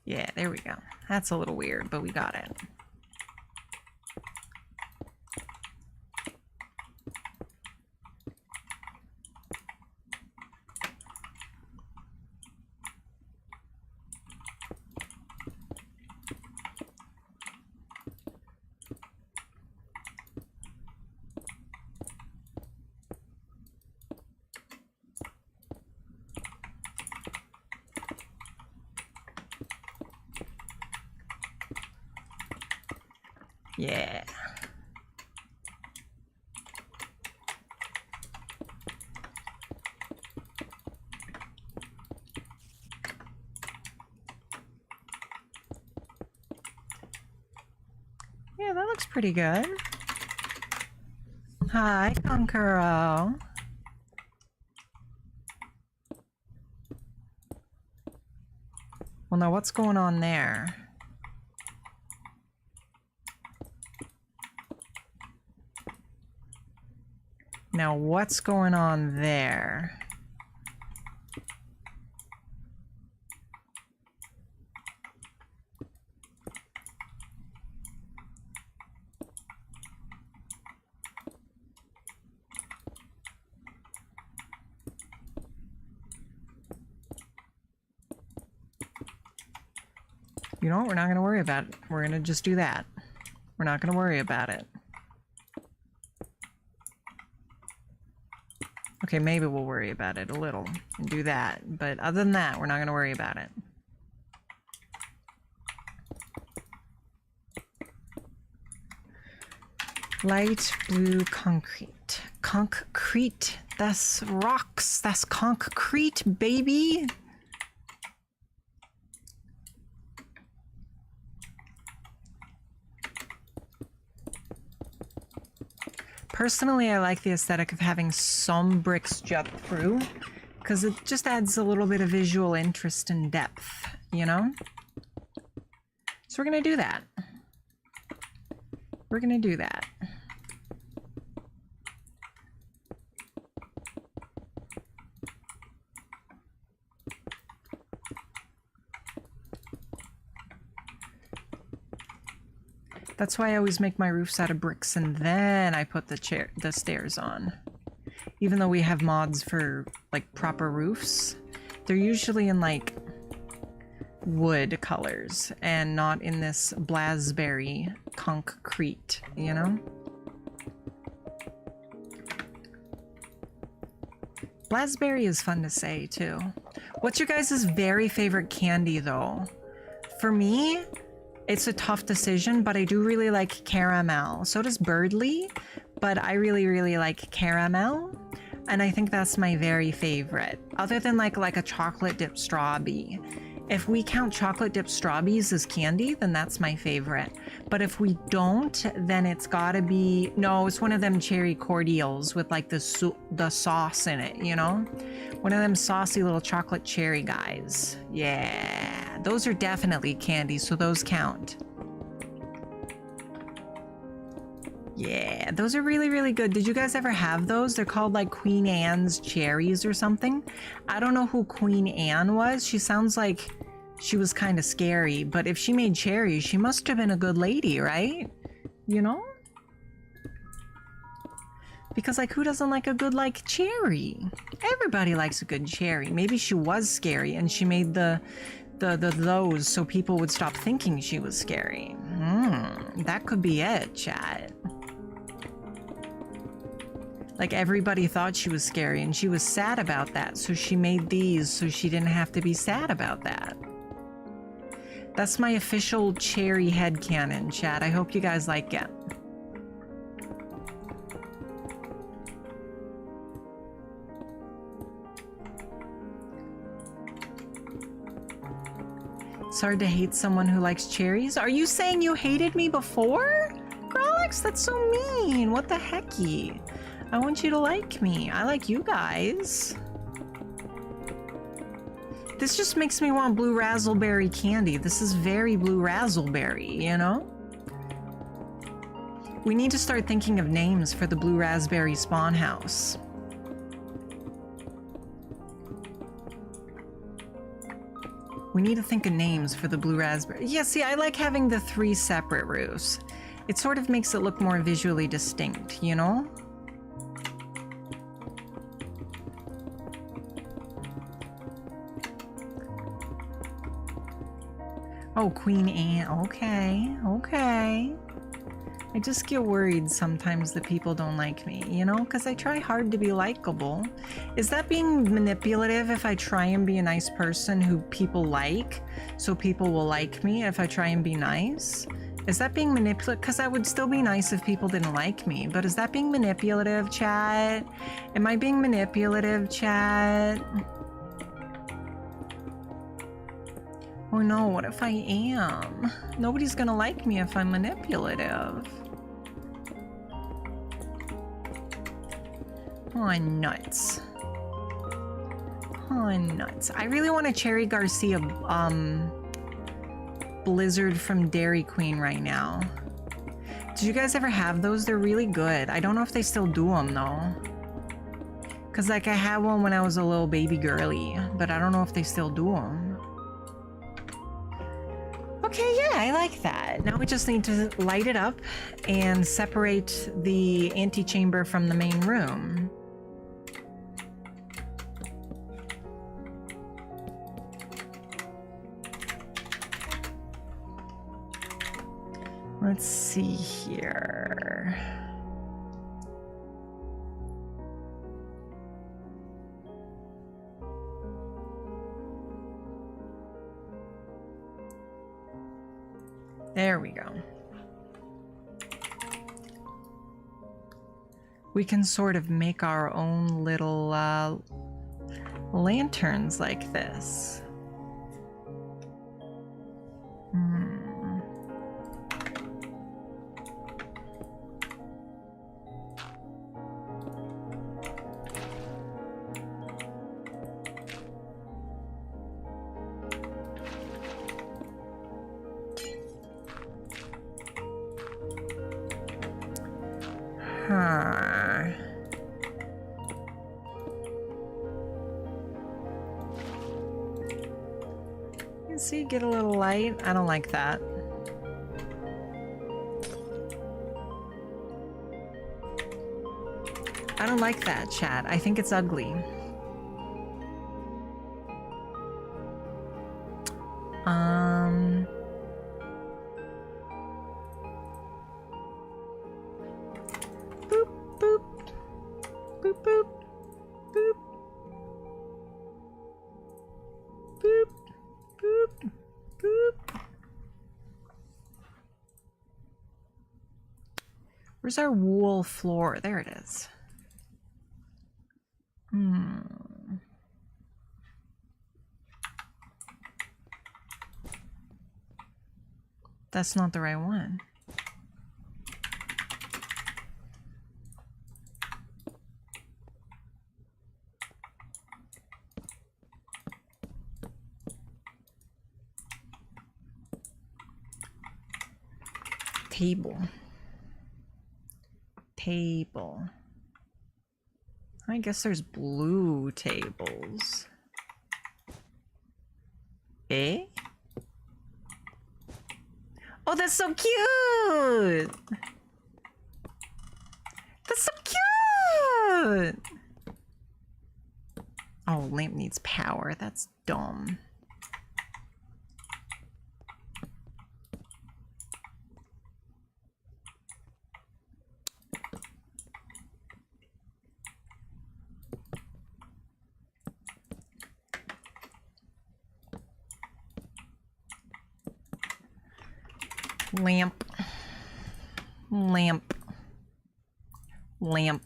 Yeah, there we go. That's a little weird, but we got it. Yeah. Yeah, that looks pretty good. Hi, Konkuro. Well, now what's going on there? Now what's going on there? You know what? We're not going to worry about it. We're going to just do that. We're not going to worry about it. Okay, maybe we'll worry about it a little and do that. But other than that, we're not going to worry about it. Light blue concrete. Concrete. That's rocks. That's concrete, baby. Personally, I like the aesthetic of having some bricks jut through, because it just adds a little bit of visual interest and depth, you know? So we're gonna do that. We're gonna do that. That's why I always make my roofs out of bricks and then I put the stairs on. Even though we have mods for like proper roofs, they're usually in like wood colors and not in this blasberry concrete, you know? Blasberry is fun to say too. What's your guys' very favorite candy though? For me, it's a tough decision, but I do really like caramel. So does Birdly, but I really, really like caramel. And I think that's my very favorite. Other than like a chocolate dipped strawbie. If we count chocolate dipped strawbies as candy, then that's my favorite. But if we don't, then it's gotta be, no, it's one of them cherry cordials with like the sauce in it, you know? One of them saucy little chocolate cherry guys. Yeah, those are definitely candy, so those count. Yeah, those are really, really good. Did you guys ever have those? They're called like Queen Anne's cherries or something. I don't know who Queen Anne was. She sounds like she was kind of scary, but if she made cherries, she must have been a good lady, right? You know? Because like who doesn't like a good like cherry? Everybody likes a good cherry. Maybe she was scary and she made those so people would stop thinking she was scary. That could be it, chat. Like everybody thought she was scary and she was sad about that, so she made these so she didn't have to be sad about that. That's my official cherry headcanon, chat. I hope you guys like it. It's hard to hate someone who likes cherries. Are you saying you hated me before? Grolix, that's so mean. What the hecky? I want you to like me. I like you guys. This just makes me want blue razzleberry candy. This is very blue razzleberry, you know? We need to start thinking of names for the blue raspberry spawn house. We need to think of names for the blue raspberry. Yeah, see, I like having the 3 separate roofs. It sort of makes it look more visually distinct, you know? Oh, Queen Anne. Okay, okay. I just get worried sometimes that people don't like me, you know? Because I try hard to be likable. Is that being manipulative if I try and be a nice person who people like, so people will like me if I try and be nice? Is that being manipulative? Because that would still be nice if people didn't like me, but is that being manipulative, chat? Am I being manipulative, chat? Oh no, what if I am? Nobody's gonna like me if I'm manipulative. Oh, nuts. Oh, nuts. I really want a Cherry Garcia, Blizzard from Dairy Queen right now. Did you guys ever have those? They're really good. I don't know if they still do them though. Cause like I had one when I was a little baby girly, but I don't know if they still do them. Okay, yeah, I like that. Now we just need to light it up and separate the antechamber from the main room. Let's see here. There we go. We can sort of make our own little lanterns like this. You see, get a little light. I don't like that. I don't like that, chat. I think it's ugly. Boop, boop. Boop, boop. Boop. Boop. Boop. Boop. Where's our wool floor? There it is. That's not the right one. Table. Table. I guess there's blue tables. Eh? Oh, that's so cute! That's so cute! Oh, lamp needs power. That's dumb. Lamp. Lamp. Lamp.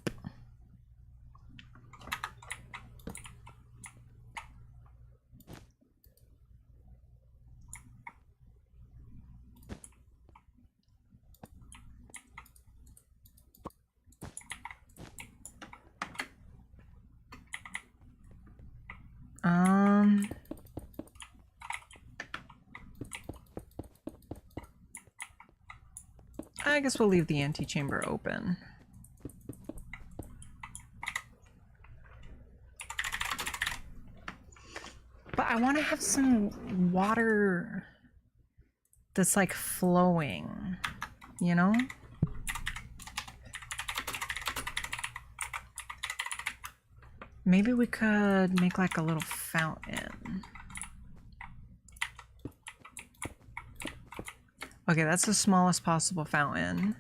I guess we'll leave the antechamber open. But I want to have some water that's like flowing, you know? Maybe we could make like a little fountain. Okay, that's the smallest possible fountain.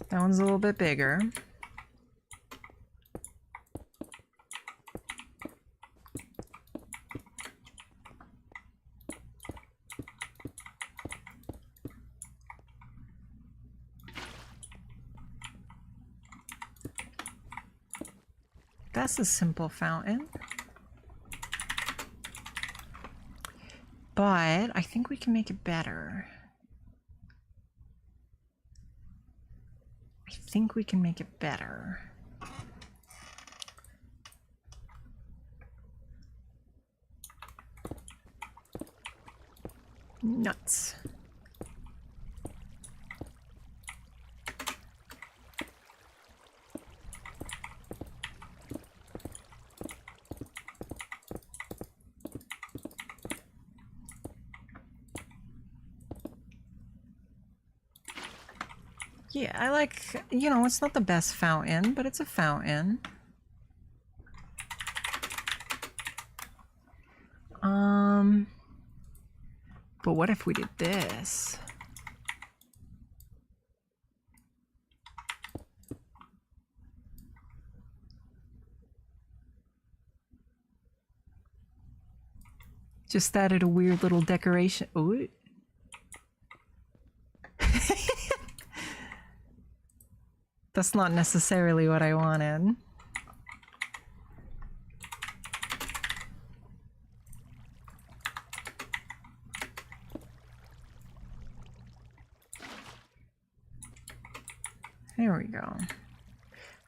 That one's a little bit bigger. I That's a simple fountain. But I think we can make it better. I think we can make it better. Nuts. Yeah, I like, you know, it's not the best fountain, but it's a fountain. But what if we did this? Just added a weird little decoration. Ooh. That's not necessarily what I wanted. There we go.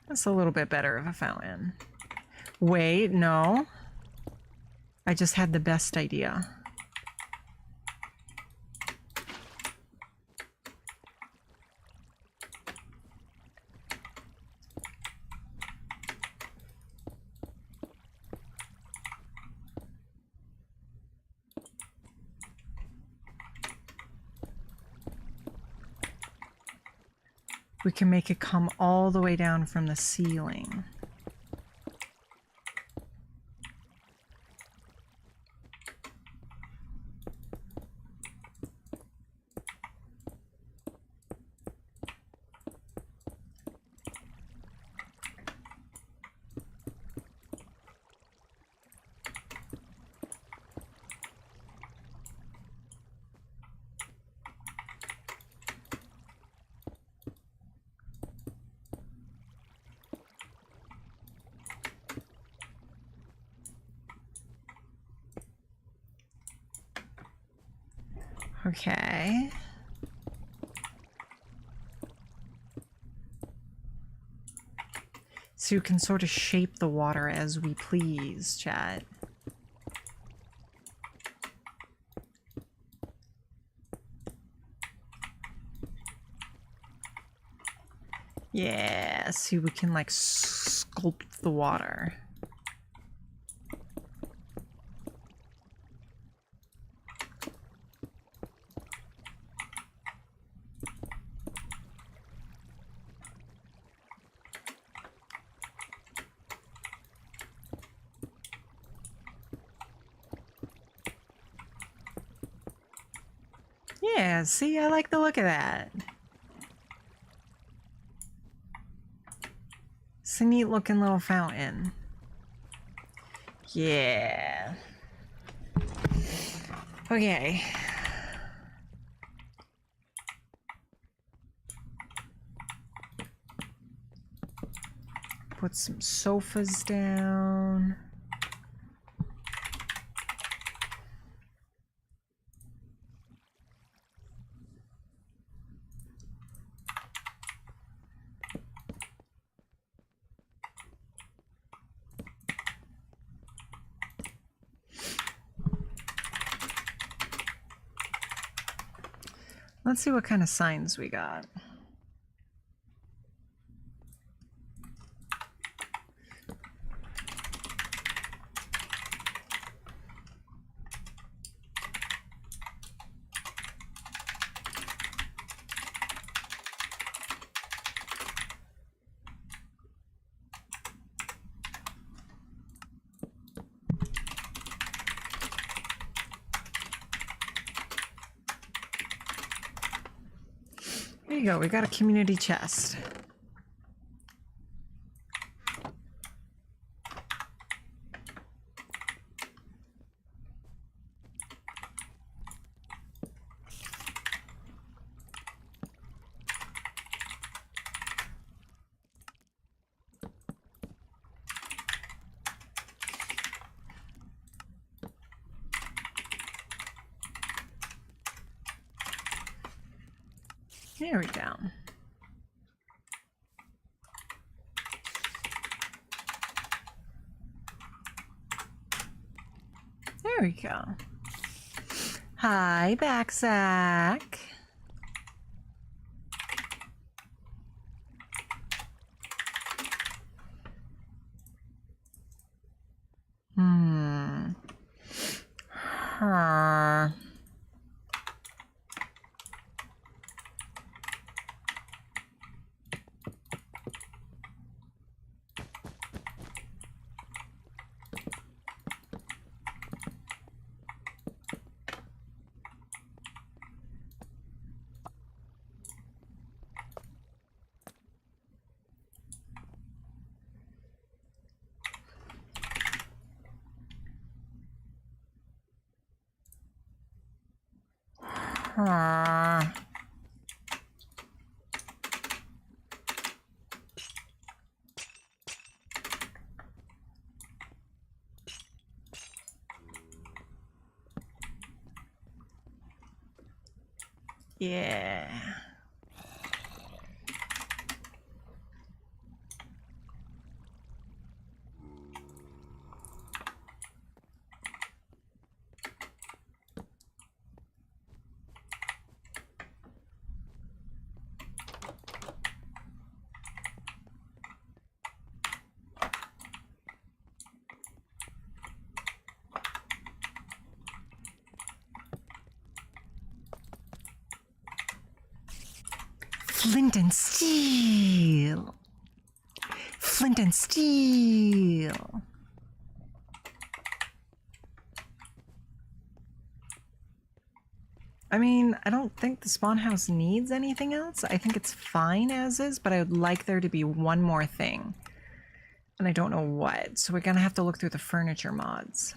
That's a little bit better of a fountain. Wait, no. I just had the best idea. We can make it come all the way down from the ceiling. Okay. So you can sort of shape the water as we please, chat. Yeah, see, we can like sculpt the water. Yeah, see, I like the look of that. It's a neat looking little fountain. Yeah. Okay. Put some sofas down. Let's see what kind of signs we got. There you go, we got a community chest. There we go. There we go. Hi, Backsack. Huh. Yeah. Flint and steel. Flint and steel. I mean, I don't think the spawn house needs anything else. I think it's fine as is, but I would like there to be one more thing. And I don't know what, so we're gonna have to look through the furniture mods.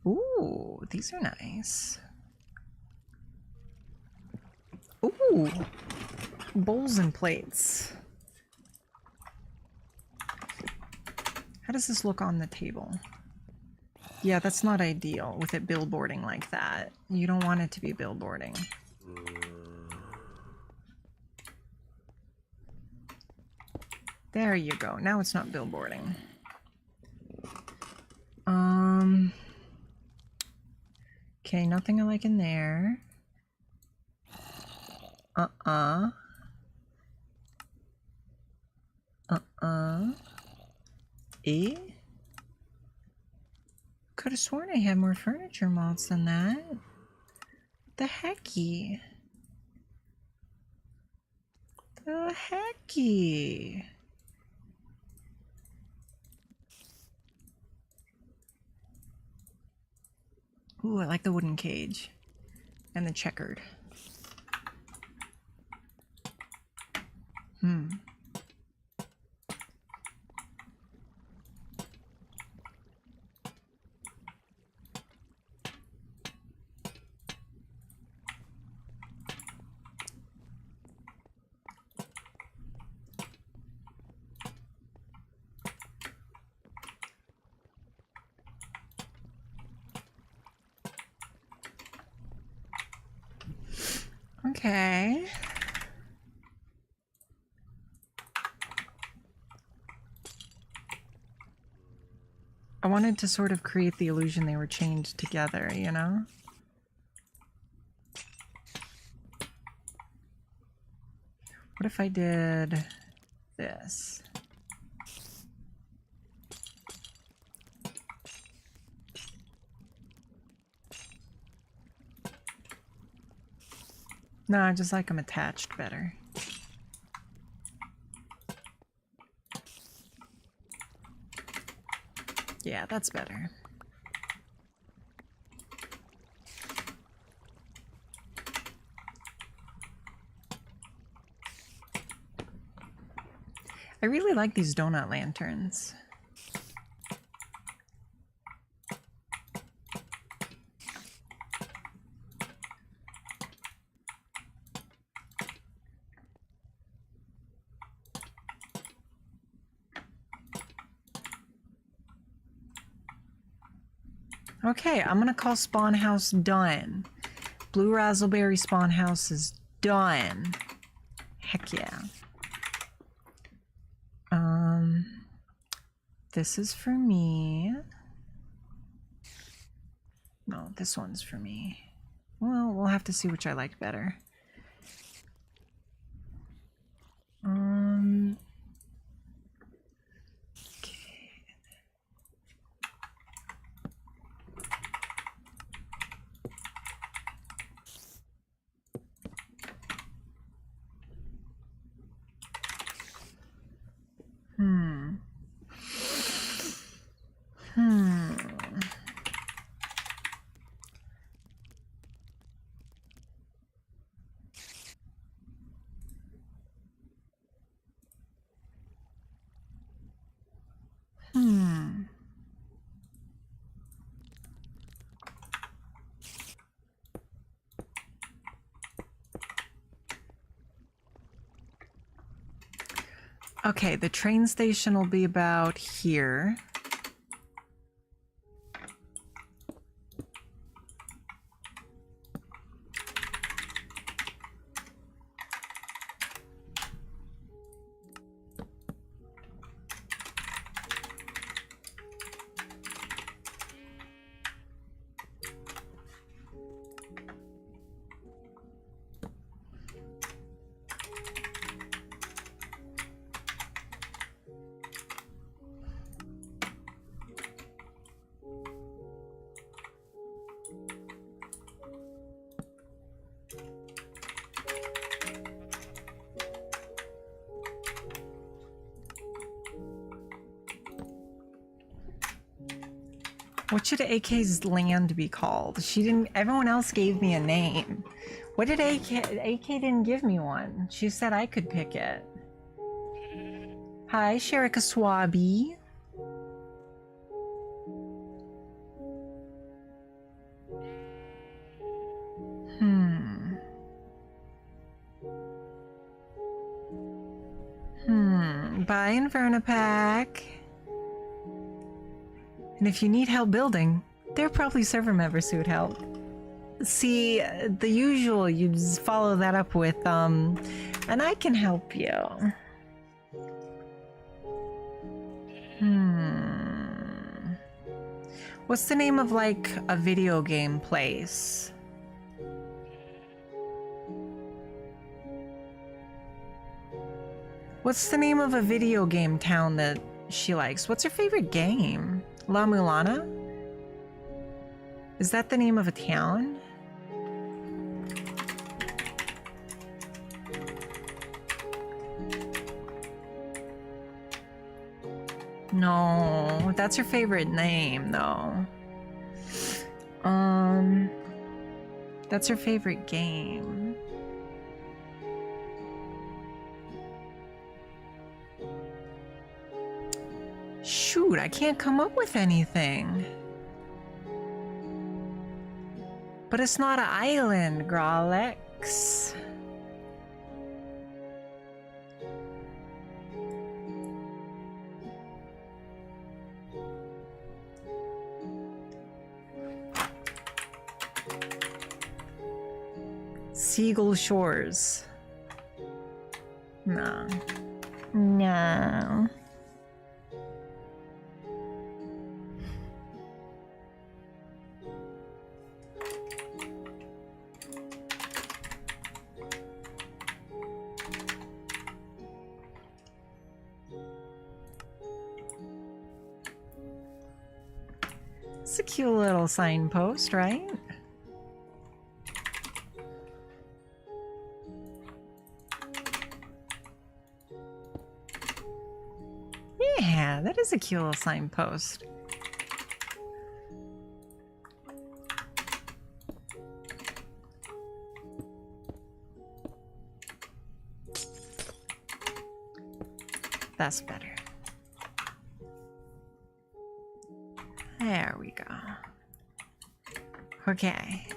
Ooh, these are nice. Ooh, bowls and plates. How does this look on the table? Yeah, that's not ideal with it billboarding like that. You don't want it to be billboarding. There you go. Now it's not billboarding. Okay, nothing I like in there. Eh? Could have sworn I had more furniture mods than that. The hecky? The hecky? Ooh, I like the wooden cage. And the checkered. Okay. I wanted to sort of create the illusion they were chained together, you know? What if I did this? No, I just like them attached better. Yeah, that's better. I really like these donut lanterns. Okay, I'm gonna call spawn house done. Blue razzleberry spawn house is done. Heck yeah. This is for me. No, this one's for me. Well, we'll have to see which I like better. Okay, the train station will be about here. What should AK's land be called? She didn't. Everyone else gave me a name. What did AK didn't give me one. She said I could pick it. Hi, Sherika Swabi. Bye, Infernapack. And if you need help building, there are probably server members who would help. See, the usual, you just follow that up with, and I can help you. What's the name of, like, a video game place? What's the name of a video game town that she likes? What's her favorite game? La Mulana? Is that the name of a town? No, that's her favorite name, though. That's her favorite game. Shoot, I can't come up with anything. But it's not an island, Gralex. Seagull Shores. No. No. It's a cute little signpost, right? Yeah, that is a cute little signpost. That's better. There we go. Okay.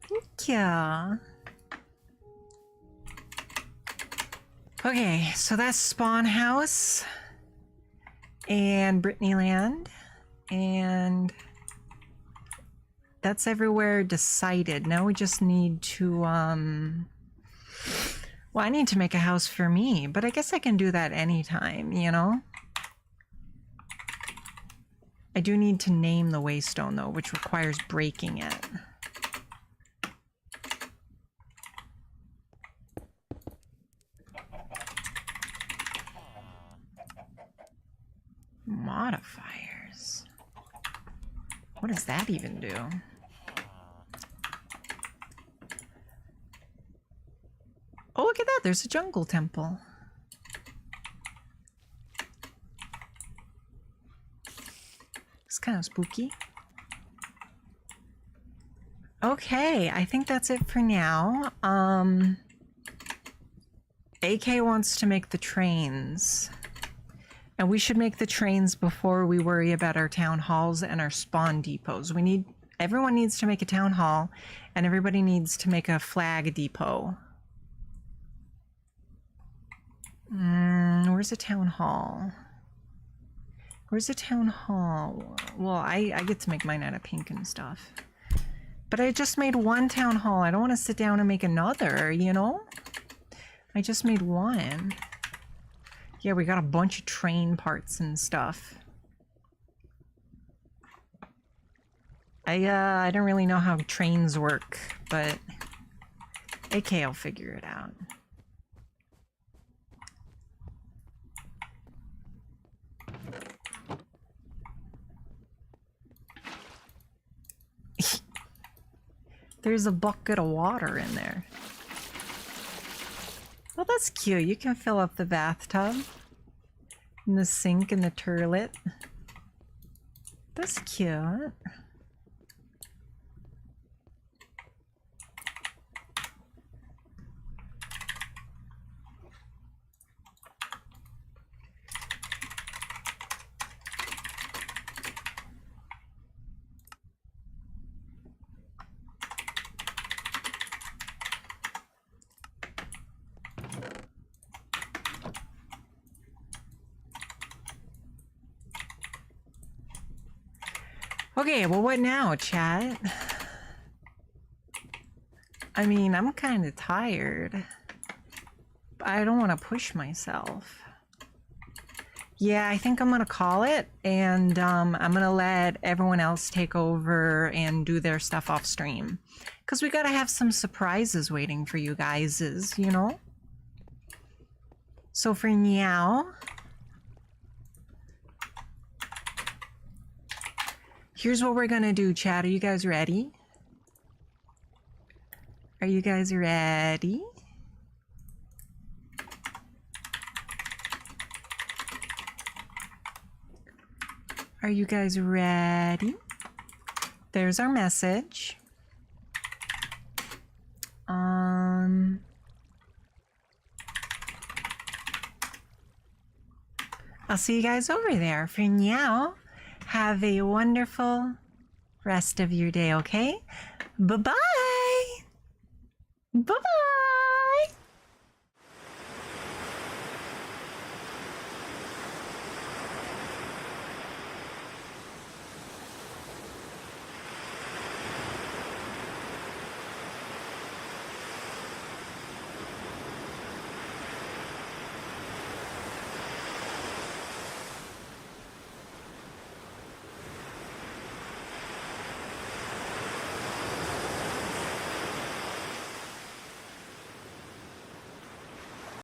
Thank you. Okay, so that's Spawn House and Brytknee Land, and that's everywhere decided. Now we just need to, well, I need to make a house for me, but I guess I can do that anytime, you know? I do need to name the waystone though, which requires breaking it. Modifiers. What does that even do? Oh, look at that. There's a jungle temple. It's kind of spooky. Okay, I think that's it for now. AK wants to make the trains. And we should make the trains before we worry about our town halls and our spawn depots. Everyone needs to make a town hall, and everybody needs to make a flag depot. Where's a town hall? Where's a town hall? Well, I get to make mine out of pink and stuff. But I just made one town hall. I don't want to sit down and make another, you know? I just made one. Yeah, we got a bunch of train parts and stuff. I don't really know how trains work, but AK will figure it out. There's a bucket of water in there. Well, that's cute. You can fill up the bathtub and the sink and the toilet. That's cute. Okay, well, what now, chat? I mean, I'm kind of tired. I don't want to push myself. Yeah, I think I'm going to call it, and I'm going to let everyone else take over and do their stuff off stream. Because we got to have some surprises waiting for you guys, you know? So for now... here's what we're gonna do, chat. Are you guys ready? Are you guys ready? Are you guys ready? There's our message. I'll see you guys over there. For now, have a wonderful rest of your day, okay? Bye-bye! Bye-bye!